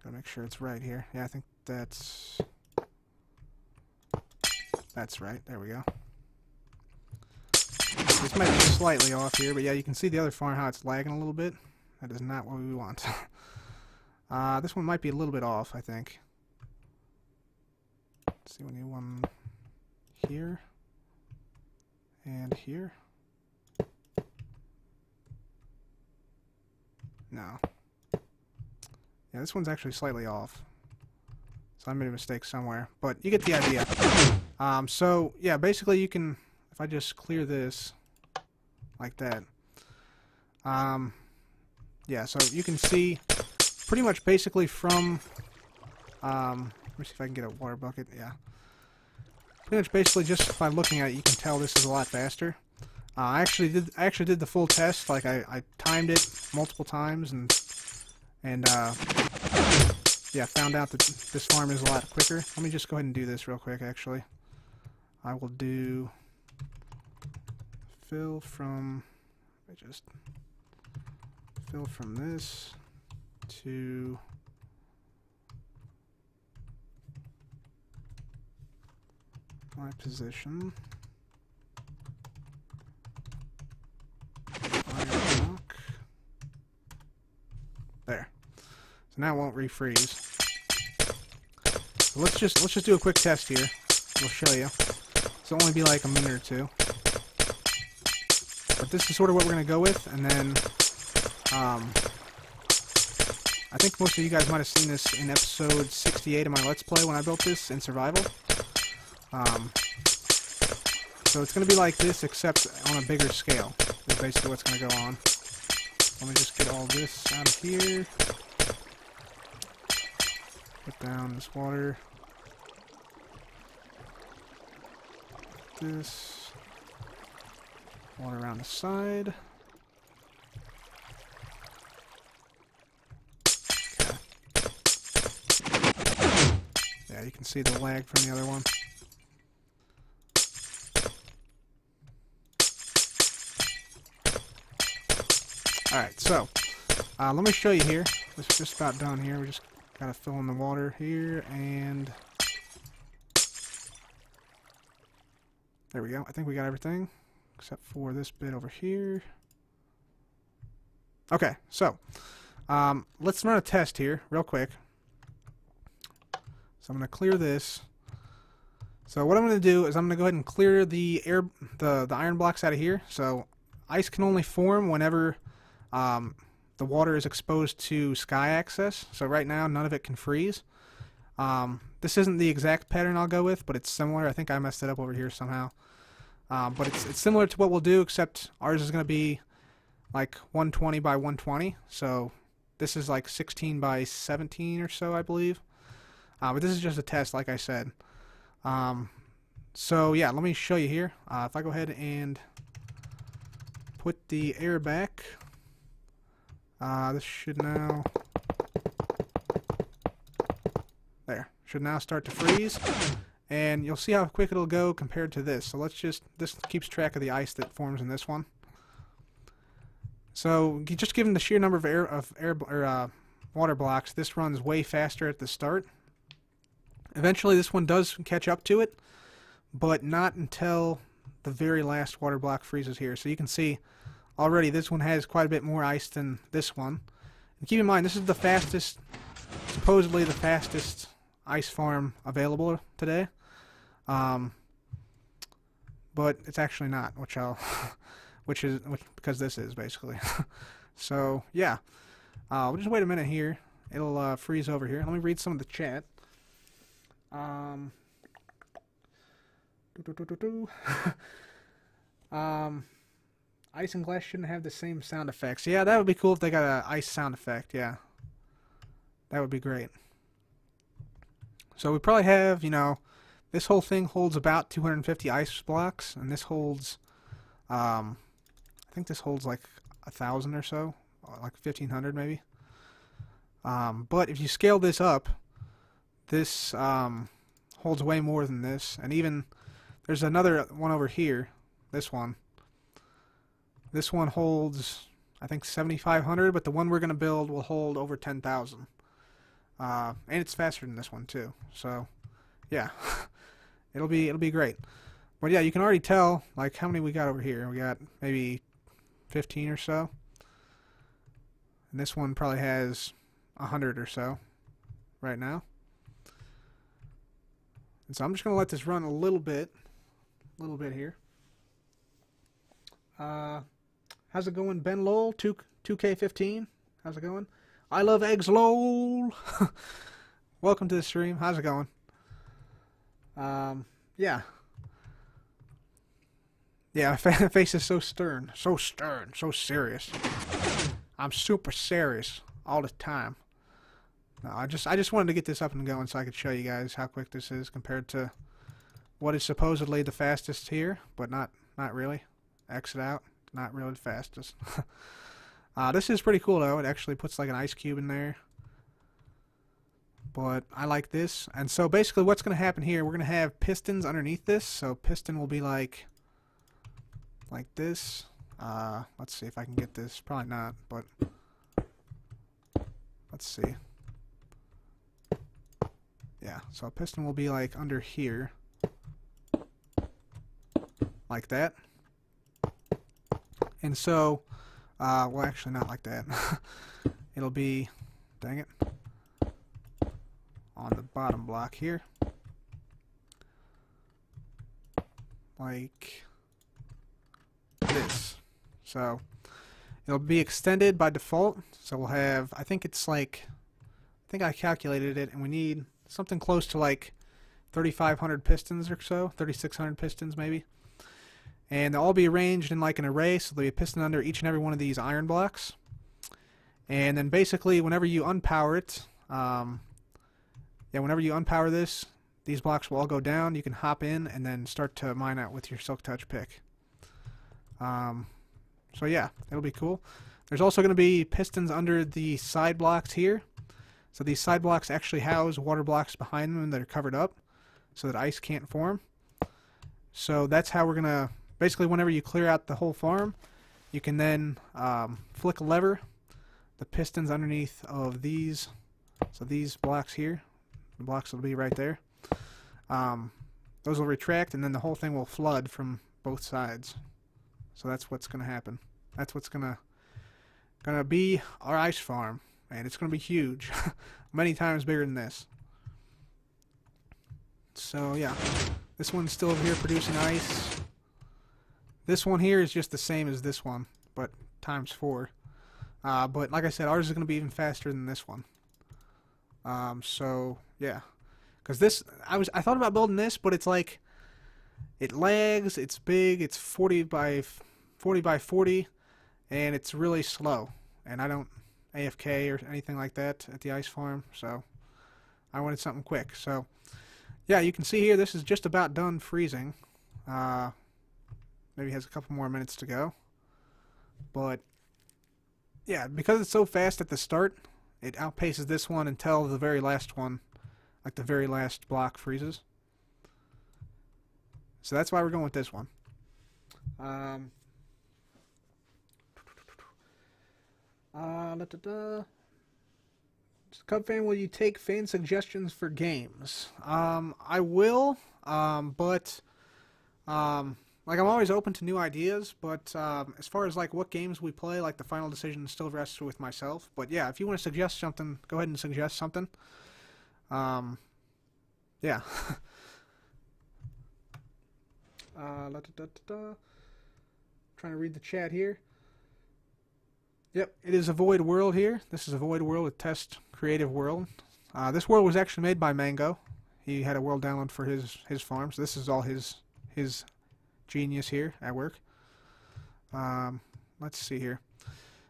Gotta make sure it's right here. Yeah, I think that's right. There we go. This might be slightly off here, but yeah, you can see the other farm how it's lagging a little bit. That is not what we want. This one might be a little bit off, I think. Let's see, we need one here and here. No. Yeah, this one's actually slightly off. So I made a mistake somewhere, but you get the idea. So yeah, basically you can, if I just clear this like that, yeah, so you can see pretty much basically from, let me see if I can get a water bucket, yeah. Pretty much basically just by looking at it, you can tell this is a lot faster. I actually did the full test, like I timed it multiple times and yeah, found out that this farm is a lot quicker. Let me just go ahead and do this real quick, actually. I will do fill from this to my position. Iron block. There. So now it won't refreeze. So let's just do a quick test here. We'll show you. So it'll only be like a minute or two. But this is sort of what we're going to go with, and then I think most of you guys might have seen this in episode 68 of my Let's Play when I built this in survival. So it's going to be like this, except on a bigger scale. Is basically what's going to go on. Let me just get all this out of here. Put down this water. This. Water around the side. Okay. Yeah, you can see the lag from the other one. Alright, so let me show you here. This is just about done here. We just gotta fill in the water here, and there we go. I think we got everything except for this bit over here. Okay, so let's run a test here real quick. So I'm going to clear this. So what I'm going to do is I'm going to go ahead and clear the iron blocks out of here. So ice can only form whenever the water is exposed to sky access. So right now none of it can freeze. This isn't the exact pattern I'll go with, but it's similar. I think I messed it up over here somehow. But it's similar to what we'll do, except ours is going to be like 120 by 120. So this is like 16 by 17 or so, I believe. But this is just a test, like I said. So yeah, let me show you here. If I go ahead and put the air back, this should now, there, should now start to freeze. And you'll see how quick it'll go compared to this. So let's just, this keeps track of the ice that forms in this one. So just given the sheer number of water blocks, this runs way faster at the start. Eventually this one does catch up to it, but not until the very last water block freezes here. So you can see already this one has quite a bit more ice than this one. And keep in mind, this is the fastest, supposedly the fastest ice farm available today. But it's actually not, because this is basically. So yeah, we'll just wait a minute here. It'll freeze over here. Let me read some of the chat. Ice and glass shouldn't have the same sound effects. Yeah, that would be cool if they got an ice sound effect. Yeah, that would be great. So we probably have, you know, this whole thing holds about 250 ice blocks, and this holds, I think this holds like 1,000 or so, like 1,500 maybe. But if you scale this up, this holds way more than this, and even there's another one over here. This one holds, I think, 7,500, but the one we're gonna build will hold over 10,000. And it's faster than this one too. So, yeah, it'll be great. But yeah, you can already tell like how many we got over here. We got maybe 15 or so, and this one probably has 100 or so right now. And so I'm just gonna let this run a little bit here. How's it going, Ben Lowell? 2K15. How's it going? I love eggs, lol. Welcome to the stream. How's it going? Yeah. Yeah, my face is so stern, so serious. I'm super serious all the time. No, I just wanted to get this up and going so I could show you guys how quick this is compared to what is supposedly the fastest here, but not really. Exit out. Not really the fastest. This is pretty cool though. It actually puts like an ice cube in there. But I like this. And so basically what's going to happen here, we're going to have pistons underneath this. So piston will be like this. Let's see if I can get this. Probably not, but let's see. Yeah, so a piston will be like under here. Like that. And so, well, actually not like that. It'll be, dang it, on the bottom block here. Like this. So, it'll be extended by default. So we'll have, I think it's like, I think I calculated it, and we need something close to like 3,500 pistons or so, 3,600 pistons maybe. And they'll all be arranged in like an array, so there'll be a piston under each and every one of these iron blocks. And then basically, whenever you unpower it, whenever you unpower this, these blocks will all go down. You can hop in and then start to mine out with your Silk Touch pick. So yeah, it'll be cool. There's also going to be pistons under the side blocks here. So these side blocks actually house water blocks behind them that are covered up, so that ice can't form. So that's how we're going to, basically whenever you clear out the whole farm, you can then flick a lever. The pistons underneath of these, so these blocks here, the blocks will be right there. Those will retract, and then the whole thing will flood from both sides. So that's what's going to happen. That's what's gonna be our ice farm, and it's going to be huge, many times bigger than this. So yeah, this one's still over here producing ice. This one here is just the same as this one, but times 4. But like I said, ours is going to be even faster than this one. So yeah, because this, I thought about building this, but it's like, it lags, it's big, it's 40 by 40, and it's really slow, and I don't AFK or anything like that at the ice farm, so I wanted something quick. So yeah, you can see here this is just about done freezing. Maybe has a couple more minutes to go, but yeah, because it's so fast at the start, it outpaces this one until the very last one, like the very last block freezes. So that's why we're going with this one. Cub fan, will you take fan suggestions for games? I will, but like, I'm always open to new ideas, but as far as like what games we play, like the final decision still rests with myself. But yeah, if you want to suggest something, go ahead and suggest something. Yeah. Trying to read the chat here. Yep, it is a void world here. This is a void world with test creative world. This world was actually made by Mango. He had a world download for his farm, so this is all his genius here at work. Let's see here.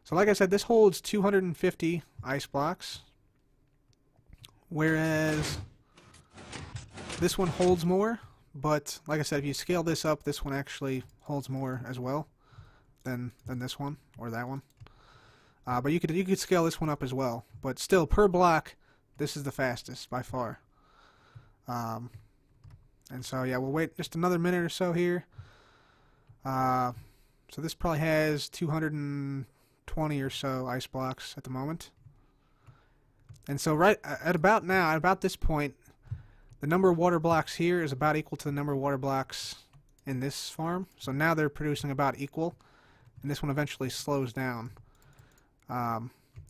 So like I said, this holds 250 ice blocks, whereas this one holds more. But like I said, if you scale this up, this one actually holds more as well than this one or that one. But you could scale this one up as well. But still, per block, this is the fastest by far. And so yeah, we'll wait just another minute or so here. So this probably has 220 or so ice blocks at the moment. And so right at about now, at about this point, the number of water blocks here is about equal to the number of water blocks in this farm. So now they're producing about equal, and this one eventually slows down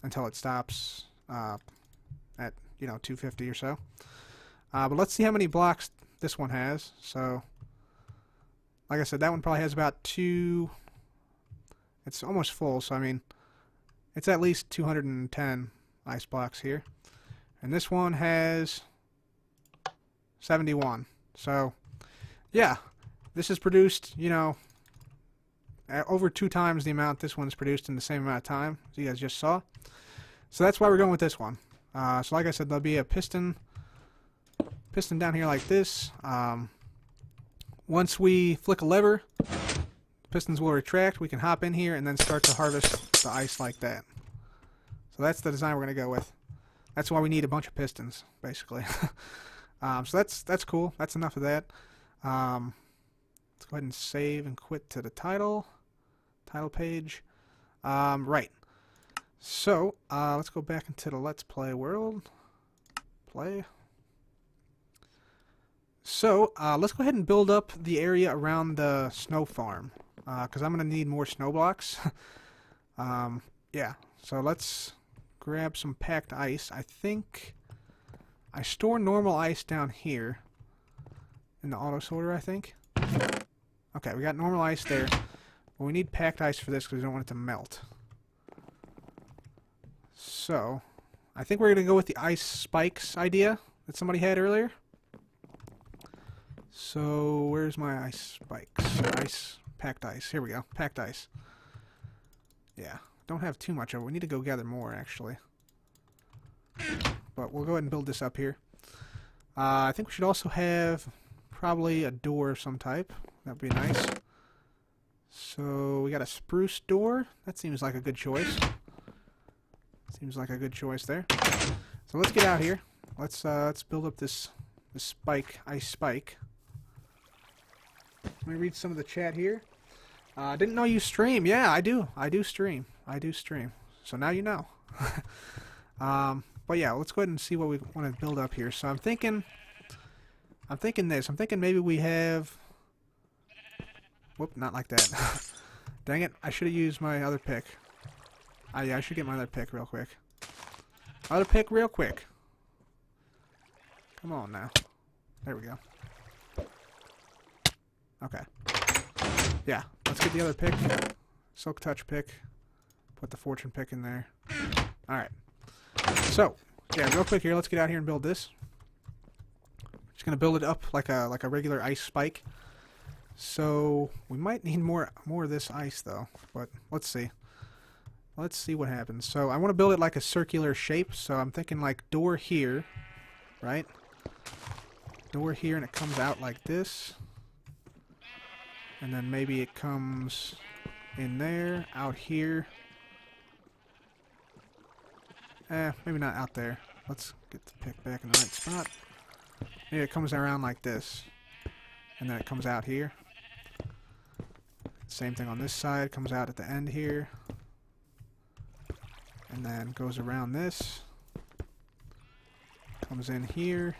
until it stops at 250 or so. But let's see how many blocks this one has. So like I said, that one probably has about 2. It's almost full, so I mean, it's at least 210 ice blocks here. And this one has 71. So yeah, this is produced, over 2 times the amount this one's produced in the same amount of time, as you guys just saw. So that's why we're going with this one. So like I said, there'll be a piston down here like this. Once we flick a lever, pistons will retract. We can hop in here and then start to harvest the ice like that. So that's the design we're going to go with. That's why we need a bunch of pistons, basically. So that's cool. That's enough of that. Let's go ahead and save and quit to the title page. Right. So let's go back into the Let's Play world. Play. So let's go ahead and build up the area around the snow farm, because I'm going to need more snow blocks. Yeah. So let's grab some packed ice. I think I store normal ice down here in the auto sorter, I think. Okay, we got normal ice there. But we need packed ice for this because we don't want it to melt. So I think we're going to go with the ice spikes idea that somebody had earlier. So where's my ice spikes? Packed ice. Here we go. Packed ice. Yeah, don't have too much of it. We need to go gather more, actually. But we'll go ahead and build this up here. I think we should also have probably a door of some type. That would be nice. So we got a spruce door. That seems like a good choice. Seems like a good choice there. So let's get out here. Let's build up this ice spike. Let me read some of the chat here. Didn't know you stream. Yeah, I do. I do stream. I do stream. So now you know. But yeah, let's go ahead and see what we want to build up here. So I'm thinking this. I'm thinking maybe we have... Whoop, not like that. Dang it, I should have used my other pick. Yeah, I should get my other pick real quick. Other pick real quick. Come on now. There we go. Okay. Yeah, let's get the other pick. Silk Touch pick. Put the Fortune pick in there. Alright. So, yeah, real quick here, let's get out here and build this. Just gonna build it up like a regular ice spike. So we might need more of this ice though, but let's see. Let's see what happens. So I want to build it like a circular shape, so I'm thinking like door here, right? Door here, and it comes out like this. And then maybe it comes in there, out here. Maybe not out there. Let's get the pick back in the right spot. Maybe it comes around like this. And then it comes out here. Same thing on this side, comes out at the end here. And then goes around this. Comes in here.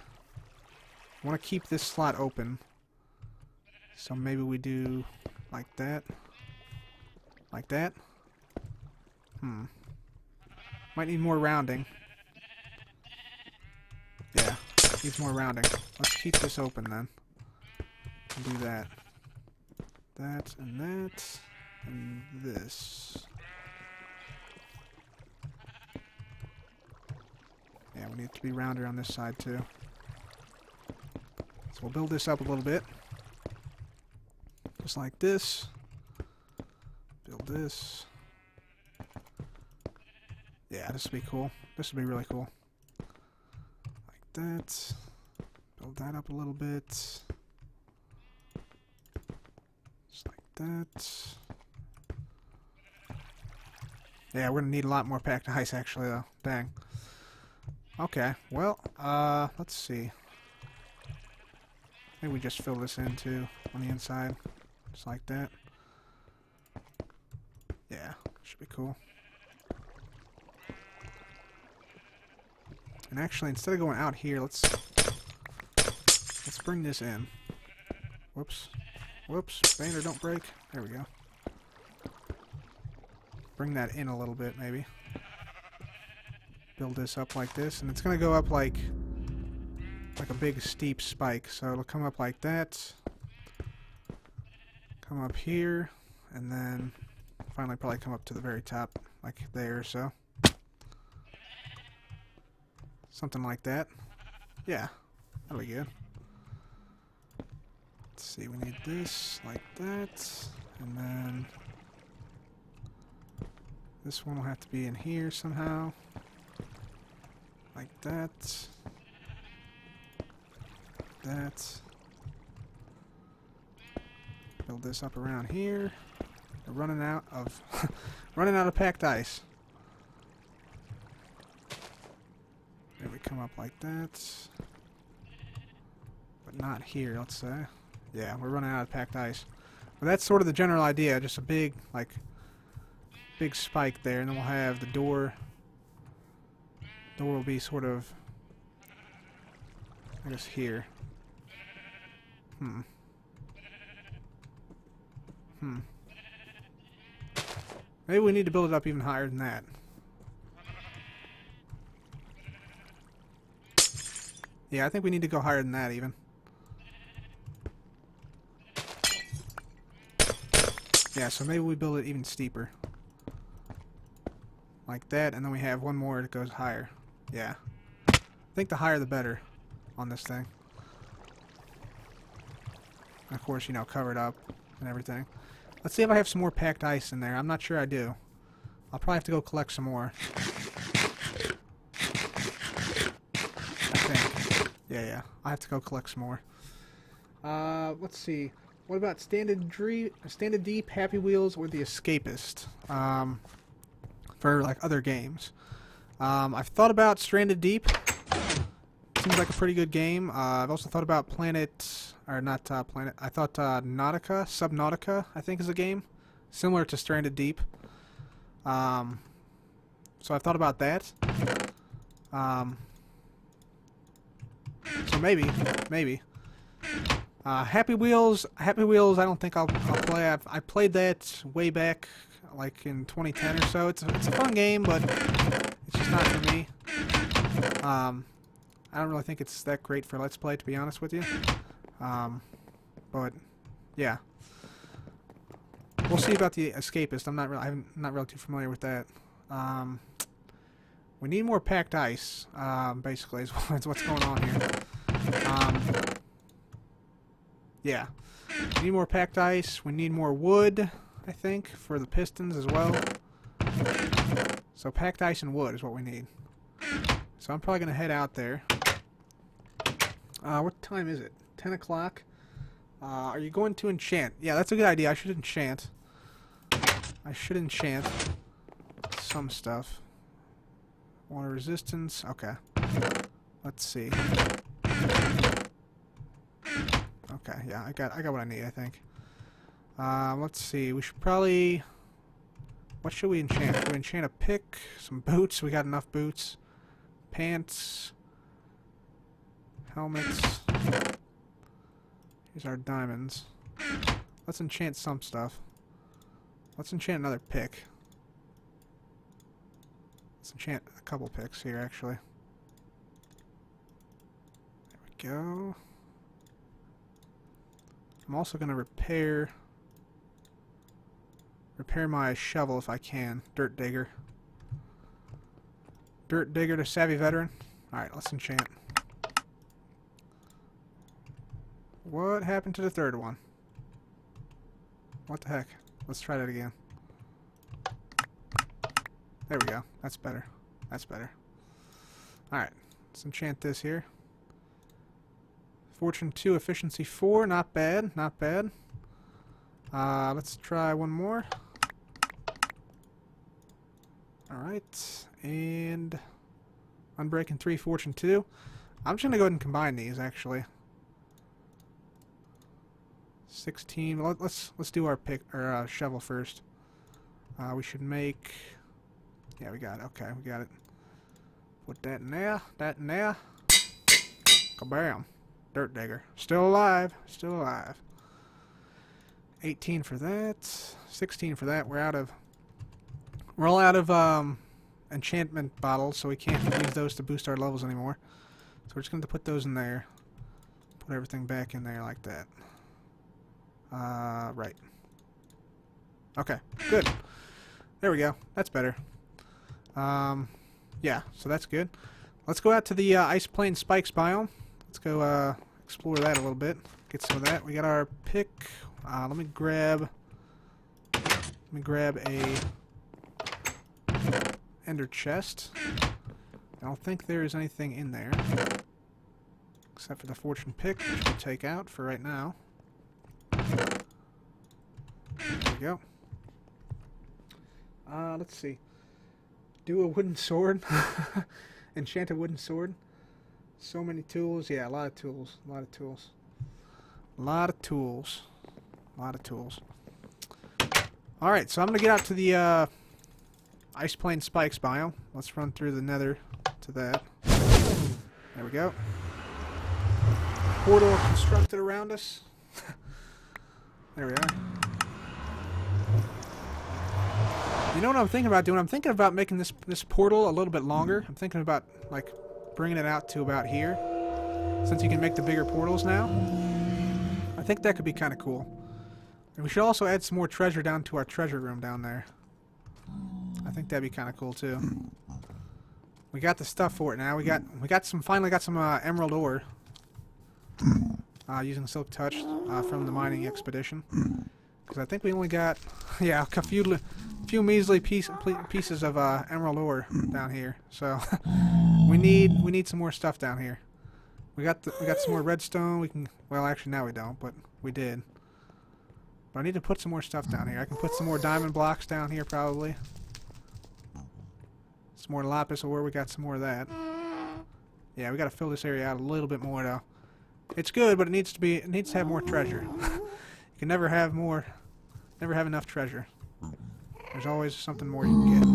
I want to keep this slot open. So maybe we do like that. Like that. Might need more rounding. Yeah, needs more rounding. Let's keep this open then. And do that. That, and this. Yeah, we need it to be rounder on this side too. So we'll build this up a little bit. Just like this. Build this. Yeah, this would be cool. This would be really cool. Like that. Build that up a little bit. Just like that. Yeah, we're gonna need a lot more packed ice actually though. Dang. Okay, well, let's see. Maybe we just fill this in too on the inside. Just like that. Yeah, should be cool. And actually, instead of going out here, let's bring this in. Whoops. Whoops. Banner, don't break. There we go. Bring that in a little bit, maybe. Build this up like this, and it's going to go up like a big steep spike. So it'll come up like that. Come up here, and then finally probably come up to the very top, like there or so. Something like that. Yeah, that'll be good. Let's see, we need this like that, and then this one will have to be in here somehow. Like that. That. Build this up around here. We're running out of running out of packed ice. There we come up like that. But not here, let's say. Yeah, we're running out of packed ice. But that's sort of the general idea, just a big, like, big spike there, and then we'll have the door. Door will be sort of, I guess, here. Maybe we need to build it up even higher than that. Yeah, I think we need to go higher than that even. Yeah, so maybe we build it even steeper. Like that, and then we have one more that goes higher. Yeah. I think the higher the better on this thing. And of course, you know, cover it up and everything. Let's see if I have some more packed ice in there. I'm not sure I do. I'll probably have to go collect some more. Yeah. I have to go collect some more. Let's see. What about Standard Deep, Happy Wheels, or The Escapist? For, like, other games. I've thought about Stranded Deep. Seems like a pretty good game. I've also thought about Planet... Or not Planet. I thought Subnautica, I think, is a game. similar to Stranded Deep. So I've thought about that. So maybe. Happy Wheels. I don't think I'll play. I played that way back, like in 2010 or so. It's a fun game, but it's just not for me. I don't really think it's that great for Let's Play, to be honest with you. But yeah, we'll see about the Escapist. I'm not really too familiar with that. We need more packed ice. Basically, is what's going on here. Yeah, we need more packed ice. We need more wood, I think, for the pistons as well. So packed ice and wood is what we need. So I'm probably gonna head out there. What time is it? 10 o'clock. Are you going to enchant? Yeah, that's a good idea. I should enchant. Some stuff. Water resistance. Okay. Let's see. Okay, yeah, I got what I need, I think. Let's see. We should probably... What should we enchant? Should we enchant a pick? Some boots? We got enough boots. Pants. Helmets. Here's our diamonds. Let's enchant some stuff. Let's enchant another pick. Let's enchant a couple picks here, actually. There we go. I'm also going to repair my shovel if I can. Dirt digger. Dirt digger to savvy veteran. Alright, let's enchant. What happened to the third one? What the heck? Let's try that again. There we go. That's better. That's better. Alright, let's enchant this here. Fortune 2, efficiency 4. Not bad. Not bad. Let's try one more. Alright. And Unbreaking 3, Fortune 2. I'm just going to go ahead and combine these, actually. 16. Let's do our shovel first. We should make... Yeah, we got it. Okay, we got it. Put that in there. That in there. Kabam. Dirt digger. Still alive. Still alive. 18 for that. 16 for that. We're all out of enchantment bottles, so we can't use those to boost our levels anymore. So we're just going to put those in there. Put everything back in there like that. Right. Okay, good. There we go. That's better. Yeah, so that's good. Let's go out to the Ice Plain Spikes biome. Let's go explore that a little bit. Get some of that. We got our pick. Let me grab a ender chest. I don't think there is anything in there except for the fortune pick, which we'll take out for right now. There we go. Let's see. Do a wooden sword. Enchant a wooden sword. So many tools. Yeah, a lot of tools. A lot of tools. A lot of tools. A lot of tools. Alright, so I'm going to get out to the Ice Plain Spikes biome. Let's run through the Nether to that. There we go. Portal constructed around us. There we are. You know what I'm thinking about doing? I'm thinking about making this portal a little bit longer. I'm thinking about, like, bringing it out to about here. Since you can make the bigger portals now. I think that could be kind of cool. And we should also add some more treasure down to our treasure room down there. I think that'd be kind of cool, too. We got the stuff for it now. Finally got some emerald ore. Using Silk Touch from the mining expedition. Because I think we only got, yeah, a few measly pieces of emerald ore down here. So we need some more stuff down here. We got some more redstone. Well, actually now we don't, but we did. But I need to put some more stuff down here. I can put some more diamond blocks down here probably. Some more lapis ore. We got some more of that. Yeah, we got to fill this area out a little bit more though. It's good, but it needs to have more treasure. You can never have enough treasure. There's always something more you can get.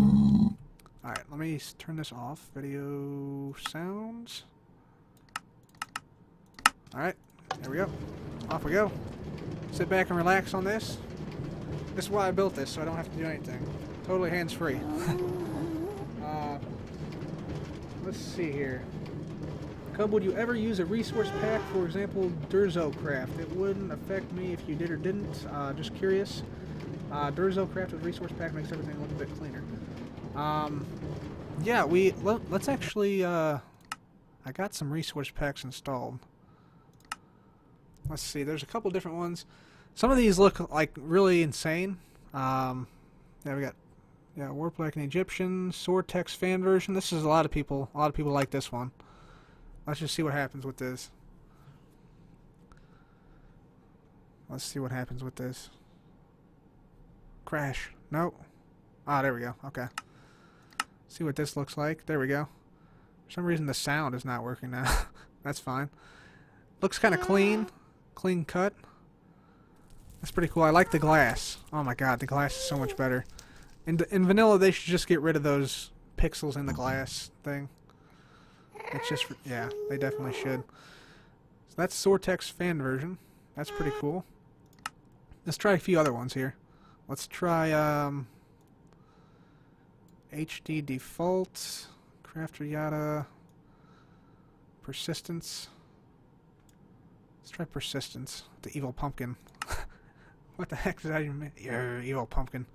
Alright, let me turn this off. Video sounds. Alright, there we go. Off we go. Sit back and relax on this. This is why I built this, so I don't have to do anything. Totally hands-free. Let's see here. Cub, would you ever use a resource pack, for example, Durzo Craft? It wouldn't affect me if you did or didn't. Just curious. Durzo Craft with resource pack makes everything look a bit cleaner. Yeah, let's actually, I got some resource packs installed. Let's see, there's a couple different ones. Some of these look like really insane. Yeah, we got Warp Like an Egyptian, Swordtex fan version. This is a lot of people like this one. Let's just see what happens with this. Let's see what happens with this. Crash. Nope. Ah, there we go. Okay. See what this looks like. There we go. For some reason the sound is not working now. That's fine. Looks kind of clean. Clean cut. That's pretty cool. I like the glass. Oh my god, the glass is so much better. In vanilla, they should just get rid of those pixels in the glass thing. It's just, yeah, they definitely should. So that's Swordtex fan version. That's pretty cool. Let's try a few other ones here. Let's try HD default, Crafter Yada, persistence. Let's try persistence. The evil pumpkin. What the heck does that even mean? Yeah, evil pumpkin.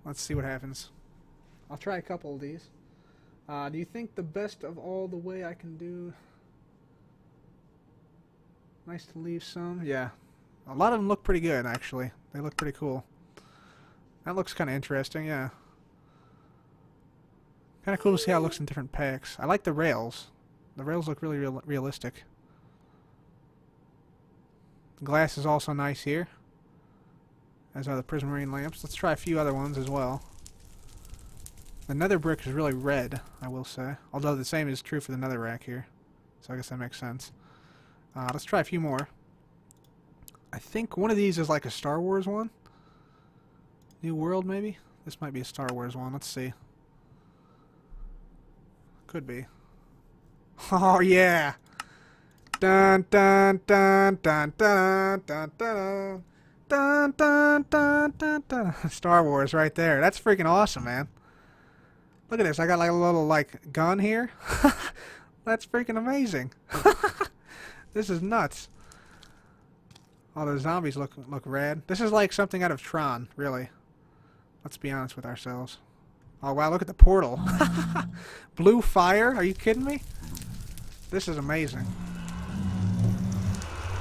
Let's see what happens. I'll try a couple of these. Do you think the best of all the way I can do? Nice to leave some. Yeah. A lot of them look pretty good, actually. They look pretty cool. That looks kind of interesting, yeah. Kind of cool to see how it looks in different packs. I like the rails. The rails look really realistic. The glass is also nice here, as are the prismarine lamps. Let's try a few other ones as well. The nether brick is really red, I will say. Although the same is true for the nether rack here. So I guess that makes sense. Let's try a few more. I think one of these is like a Star Wars one. New World, maybe? This might be a Star Wars one. Let's see. Could be. Oh, yeah! Dun dun dun dun dun dun dun dun dun dun dun dun. Star Wars right there. That's freaking awesome, man. Look at this. I got like a little like gun here. That's freaking amazing. This is nuts. All the zombies look rad. This is like something out of Tron, really. Let's be honest with ourselves. Oh wow, look at the portal. Blue fire? Are you kidding me? This is amazing.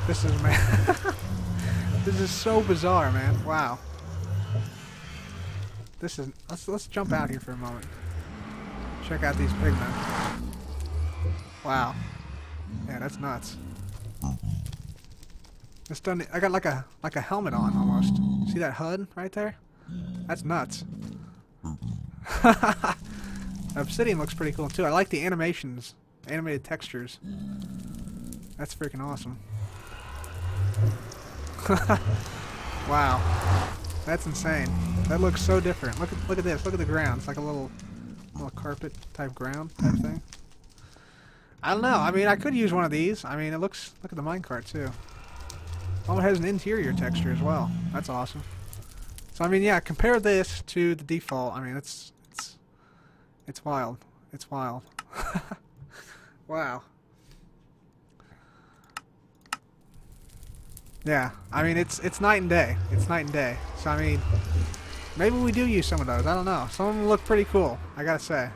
This is this is so bizarre, man. Wow. This is let's jump out here for a moment. Check out these pigmen. Wow. Yeah, that's nuts. This done. I got like a helmet on almost. See that HUD right there? That's nuts. Obsidian looks pretty cool too. I like the animations, animated textures. That's freaking awesome. Wow, that's insane. That looks so different. Look at this. Look at the ground. It's like a little carpet type ground type thing. I don't know. I mean, I could use one of these. I mean, it looks. Look at the minecart too. Oh, it has an interior texture as well. That's awesome. So I mean, yeah. Compare this to the default. I mean, it's wild. It's wild. Wow. Yeah, I mean it's night and day. It's night and day. So I mean, maybe we do use some of those. I don't know. Some of them look pretty cool. I gotta say.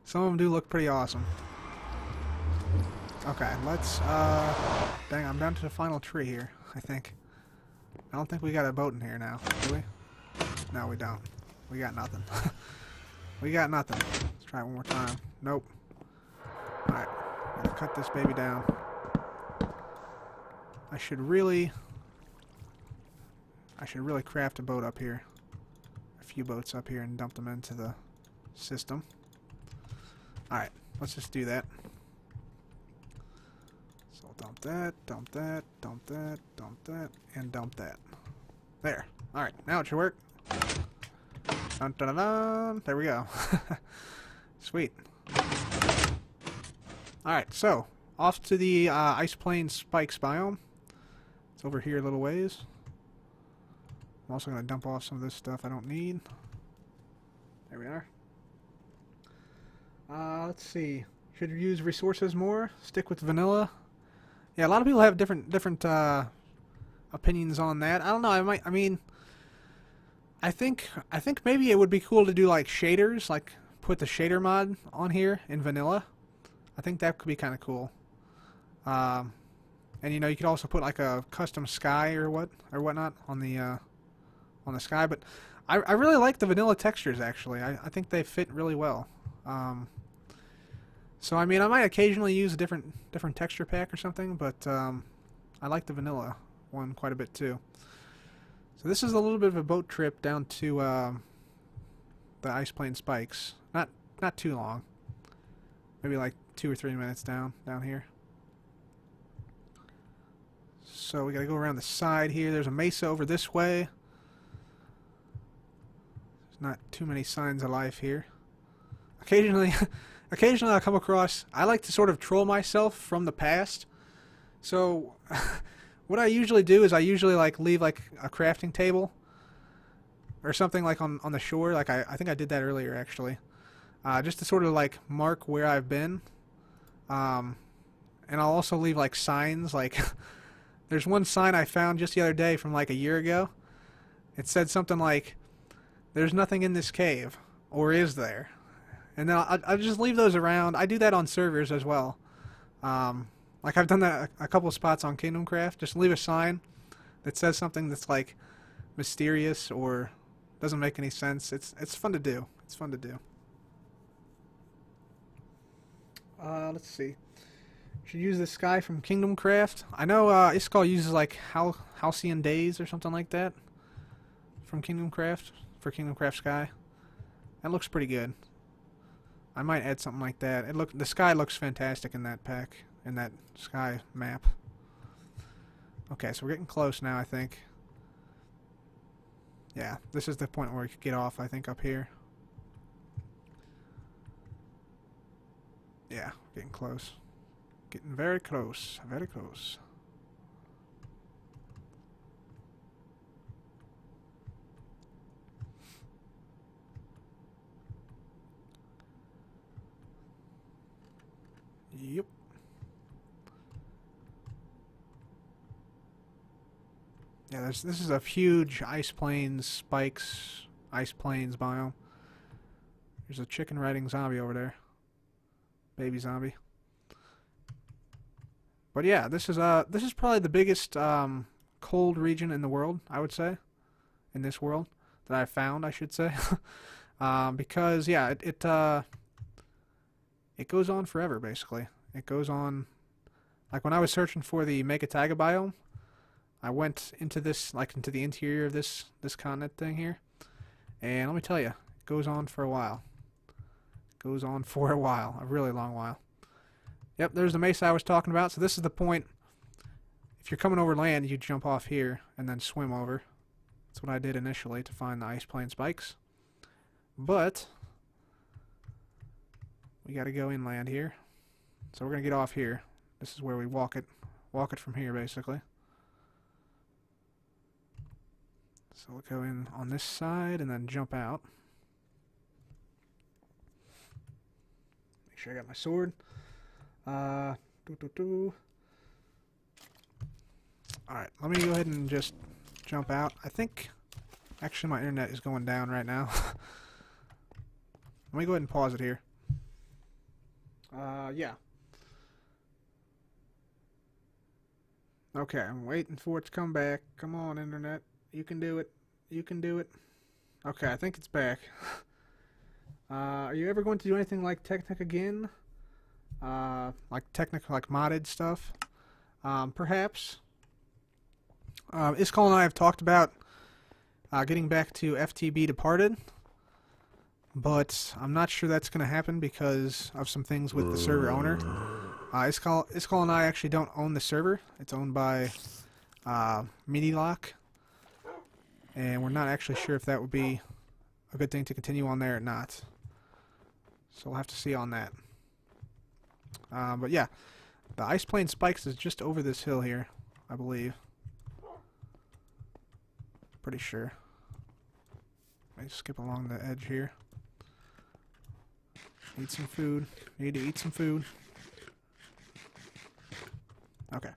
Some of them do look pretty awesome. Okay, let's. Dang, I'm down to the final tree here. I think. I don't think we got a boat in here now, do we? No, we don't. We got nothing. We got nothing. Let's try it one more time. Nope. All right, gotta cut this baby down. I should really craft a boat up here. A few boats up here and dump them into the system. Alright, let's just do that. So dump that, dump that, dump that, dump that, and dump that. There. Alright, now it should work. Dun, dun, dun, dun. There we go. Sweet. Alright, so, off to the Ice Plain Spikes biome. It's over here a little ways. I'm also going to dump off some of this stuff I don't need. There we are. Let's see. Should you use resources more? Stick with vanilla? Yeah, a lot of people have different opinions on that. I don't know. I think maybe it would be cool to do like shaders, like put the shader mod on here in vanilla. I think that could be kind of cool. And you know, you could also put like a custom sky or whatnot on the sky. But I really like the vanilla textures actually. I think they fit really well. So I mean, I might occasionally use a different texture pack or something, but I like the vanilla one quite a bit too. So this is a little bit of a boat trip down to the Ice Plain Spikes. Not too long. Maybe like 2 or 3 minutes down here. So we gotta go around the side here. There's a mesa over this way. There's not too many signs of life here. Occasionally I'll come across, I like to sort of troll myself from the past. So what I usually do is I usually like leave like a crafting table or something like on the shore. Like I think I did that earlier actually. Just to sort of like mark where I've been. And I'll also leave like signs. Like there's one sign I found just the other day from like a year ago. It said something like, "There's nothing in this cave," or "Is there?" And then I'll just leave those around. I do that on servers as well. Like I've done that a couple of spots on Kingdom Craft. Just leave a sign that says something that's like mysterious or doesn't make any sense. It's fun to do. It's fun to do. Let's see. Should use this guy from Kingdom Craft. I know Iskall uses like Halcyon Days or something like that from Kingdom Craft for Kingdom Craft Sky. That looks pretty good. I might add something like that. The sky looks fantastic in that pack, in that sky map. Okay, so we're getting close now, I think. Yeah, this is the point where we could get off, I think, up here. Yeah, getting close. Getting very close. Very close. Yep. Yeah, this is a huge Ice Plains Spikes Ice Plains biome. There's a chicken riding zombie over there. Baby zombie. But yeah, this is probably the biggest cold region in the world, I would say. In this world that I've found, I should say. Because yeah, it goes on forever, basically. It goes on, like when I was searching for the Megataiga biome, I went into this, like into the interior of this continent thing here, and let me tell you, it goes on for a while. It goes on for a while, a really long while. Yep, there's the mesa I was talking about. So this is the point. If you're coming over land, you jump off here and then swim over. That's what I did initially to find the Ice Plain Spikes. But we got to go inland here. So we're going to get off here. This is where we walk it from here, basically. So we'll go in on this side and then jump out. Make sure I got my sword. Alright, let me go ahead and just jump out. I think, actually my internet is going down right now. Let me go ahead and pause it here. Yeah. Okay, I'm waiting for it to come back. Come on, internet. You can do it. You can do it. Okay, I think it's back. Are you ever going to do anything like Technic again? Like Technic, like modded stuff? Perhaps. Iskall and I have talked about getting back to FTB Departed, but I'm not sure that's going to happen because of some things with the server owner. Iskall and I actually don't own the server. It's owned by Minilock. and we're not actually sure if that would be a good thing to continue on there or not. So we'll have to see on that. But yeah, the ice plane spikes is just over this hill here, I believe. Pretty sure. Let me skip along the edge here. Need some food. Need to eat some food. Okay.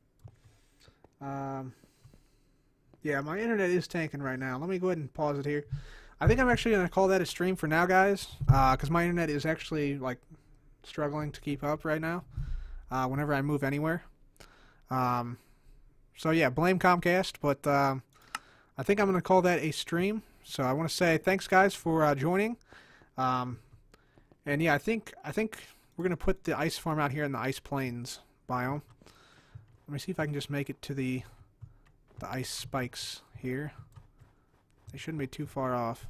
Yeah, my internet is tanking right now. Let me go ahead and pause it here. I think I'm actually going to call that a stream for now, guys, because my internet is actually, like, struggling to keep up right now whenever I move anywhere. So, yeah, blame Comcast, but I think I'm going to call that a stream. So I want to say thanks, guys, for joining. And, yeah, I think we're going to put the ice farm out here in the ice plains biome. Let me see if I can just make it to the ice spikes here. They shouldn't be too far off.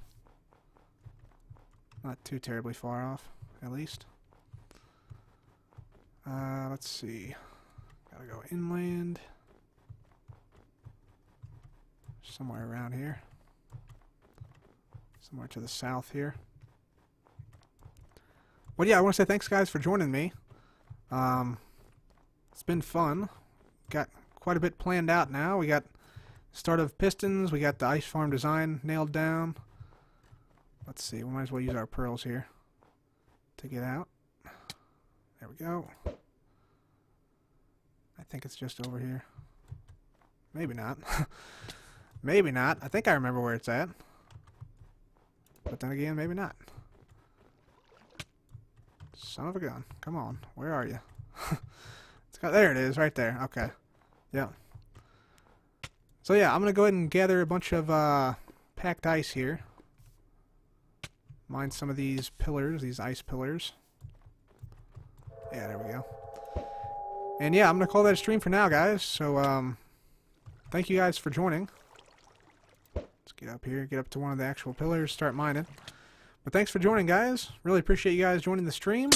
Not too terribly far off, at least. Let's see. Gotta go inland. Somewhere around here. Somewhere to the south here. Well, yeah, I want to say thanks, guys, for joining me. It's been fun. Got quite a bit planned out now. We got start of pistons. We got the ice farm design nailed down. Let's see. We might as well use our pearls here to get out. There we go. I think it's just over here. Maybe not. Maybe not. I think I remember where it's at. But then again, maybe not. Son of a gun. Come on. Where are you? There it is. Right there. Okay. Yeah. So yeah, I'm going to go ahead and gather a bunch of packed ice here. Mine some of these pillars, these ice pillars. Yeah, there we go. And yeah, I'm going to call that a stream for now, guys. So, thank you guys for joining. Let's get up here, get up to one of the actual pillars, start mining. But thanks for joining, guys. Really appreciate you guys joining the stream.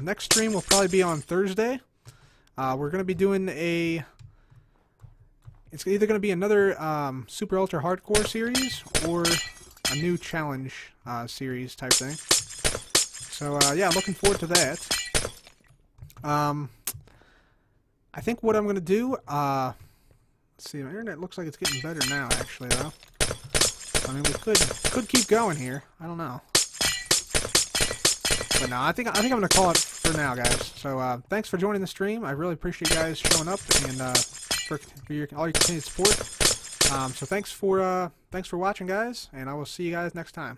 Next stream will probably be on Thursday. We're going to be doing a... It's either going to be another Super Ultra Hardcore series or a new challenge series type thing. So, yeah, looking forward to that. I think what I'm going to do... let's see, my internet looks like it's getting better now, actually, though. I mean, we could keep going here. I don't know. But no, I think I'm going to call it for now, guys. So, thanks for joining the stream. I really appreciate you guys showing up and for all your continued support. So thanks for watching, guys, and I will see you guys next time.